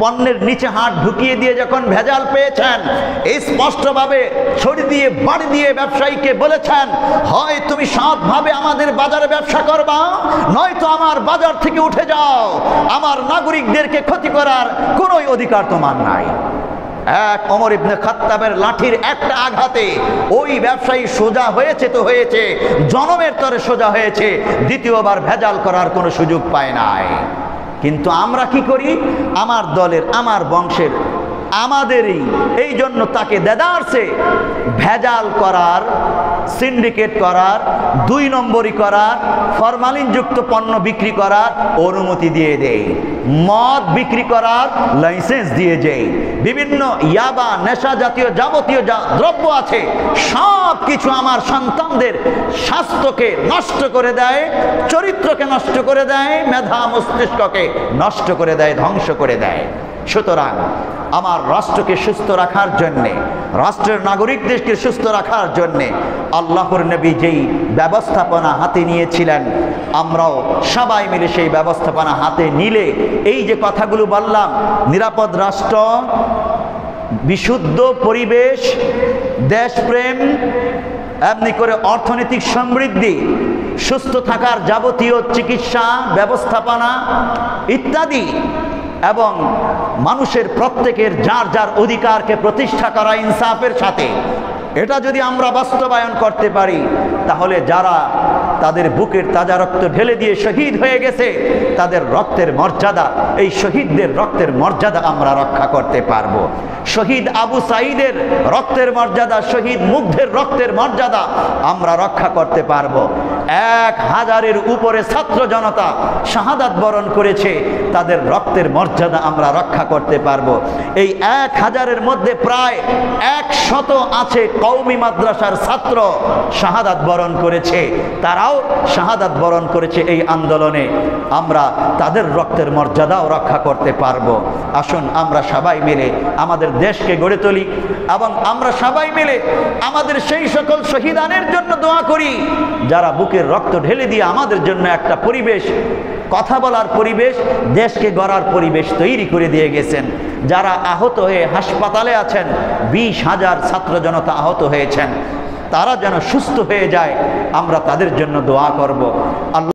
পণ্যের নিচে হাত ঢুকিয়ে দিয়ে যখন ভেজাল পেয়েছেন, এই স্পষ্টভাবে ছড়ি দিয়ে বাড়ি দিয়ে ব্যবসায়ীকে বলেছেন, হয় তুমি সৎভাবে আমাদের বাজারে ব্যবসা করবা, নয়তো আমার বাজার থেকে উঠে যাও। আমার নাগরিকদেরকে ক্ষতি করার কোনো অধিকার তোমার নাই। এক ওমর ইবনে খাত্তাবের লাঠির একটা আঘাতে ওই ব্যবসায়ী সোজা হয়েছে তো হয়েছে, জনমের তরে সোজা হয়েছে, দ্বিতীয়বার ভেজাল করার কোনো সুযোগ পায় নাই। কিন্তু আমরা কি করি? আমার দলের, আমার বংশের, আমাদেরই, এই জন্য তাকে দেদারসে ভেজাল করার, সিন্ডিকেট করার, 2 নম্বরই করার, ফরমালিনযুক্ত পণ্য বিক্রি করার অনুমতি দিয়ে দেয়, মদ বিক্রি করার লাইসেন্স দিয়ে দেয়, বিভিন্ন ইয়াবা নেশা জাতীয় যাবতীয় যা দ্রব্য আছে সব কিছু আমার সন্তানদের স্বাস্থ্যকে নষ্ট করে দেয়, চরিত্রকে নষ্ট করে দেয়, মেধা মস্তিষ্ককে নষ্ট করে দেয়, ধ্বংস করে দেয়। সুতরাং আমার রাষ্ট্রকে সুস্থ রাখার জন্যে, রাষ্ট্রের নাগরিকদেরকে সুস্থ রাখার জন্যে আল্লাহর নবী যেই ব্যবস্থাপনা হাতে নিয়েছিলেন, আমরাও সবাই মিলে সেই ব্যবস্থাপনা হাতে নিলে এই যে কথাগুলো বললাম, নিরাপদ রাষ্ট্র, বিশুদ্ধ পরিবেশ, দেশপ্রেম, এমনি করে অর্থনৈতিক সমৃদ্ধি, সুস্থ থাকার যাবতীয় চিকিৎসা ব্যবস্থাপনা ইত্যাদি, এবং মানুষের প্রত্যেকের যার যার অধিকারকে প্রতিষ্ঠা করা ইনসাফের সাথে, এটা যদি আমরা বাস্তবায়ন করতে পারি, তাহলে যারা তাদের বুকের তাজা রক্ত ঢেলে দিয়ে শহীদ হয়ে গেছে, তাদের রক্তের মর্যাদা, এই শহীদদের রক্তের মর্যাদা আমরা রক্ষা করতে পারবো। শহীদ আবু সাঈদের রক্তের মর্যাদা, শহীদ মুগ্ধের রক্তের মর্যাদা আমরা রক্ষা করতে পারবো। 1000-এর উপরে ছাত্র জনতা শাহাদাত বরণ করেছে, তাদের রক্তের মর্যাদা আমরা রক্ষা করতে পারবো। এই 1000-এর মধ্যে প্রায় 100 আছে কওমি মাদ্রাসার ছাত্র শাহাদাত বরণ করেছে, তারাও শাহাদাত বরণ করেছে এই আন্দোলনে। আমরা তাদের রক্তের মর্যাদাও রক্ষা করতে পারবো। আসুন আমরা সবাই মিলে আমাদের দেশকে গড়ে তুলি এবং আমরা সবাই মিলে আমাদের সেই সকল শহীদানের জন্য দোয়া করি যারা বুকের রক্ত ঢেলে দিয়ে আমাদের জন্য একটা পরিবেশ, কথা বলার পরিবেশ, দেশকে গড়ার পরিবেশ তৈরি করে দিয়ে গেছেন। যারা আহত হয়ে হাসপাতালে আছেন, 20,000 ছাত্র জনতা আহত হয়েছেন, তারা যেন সুস্থ হয়ে যায়, আমরা তাদের জন্য দোয়া করব। আল্লাহ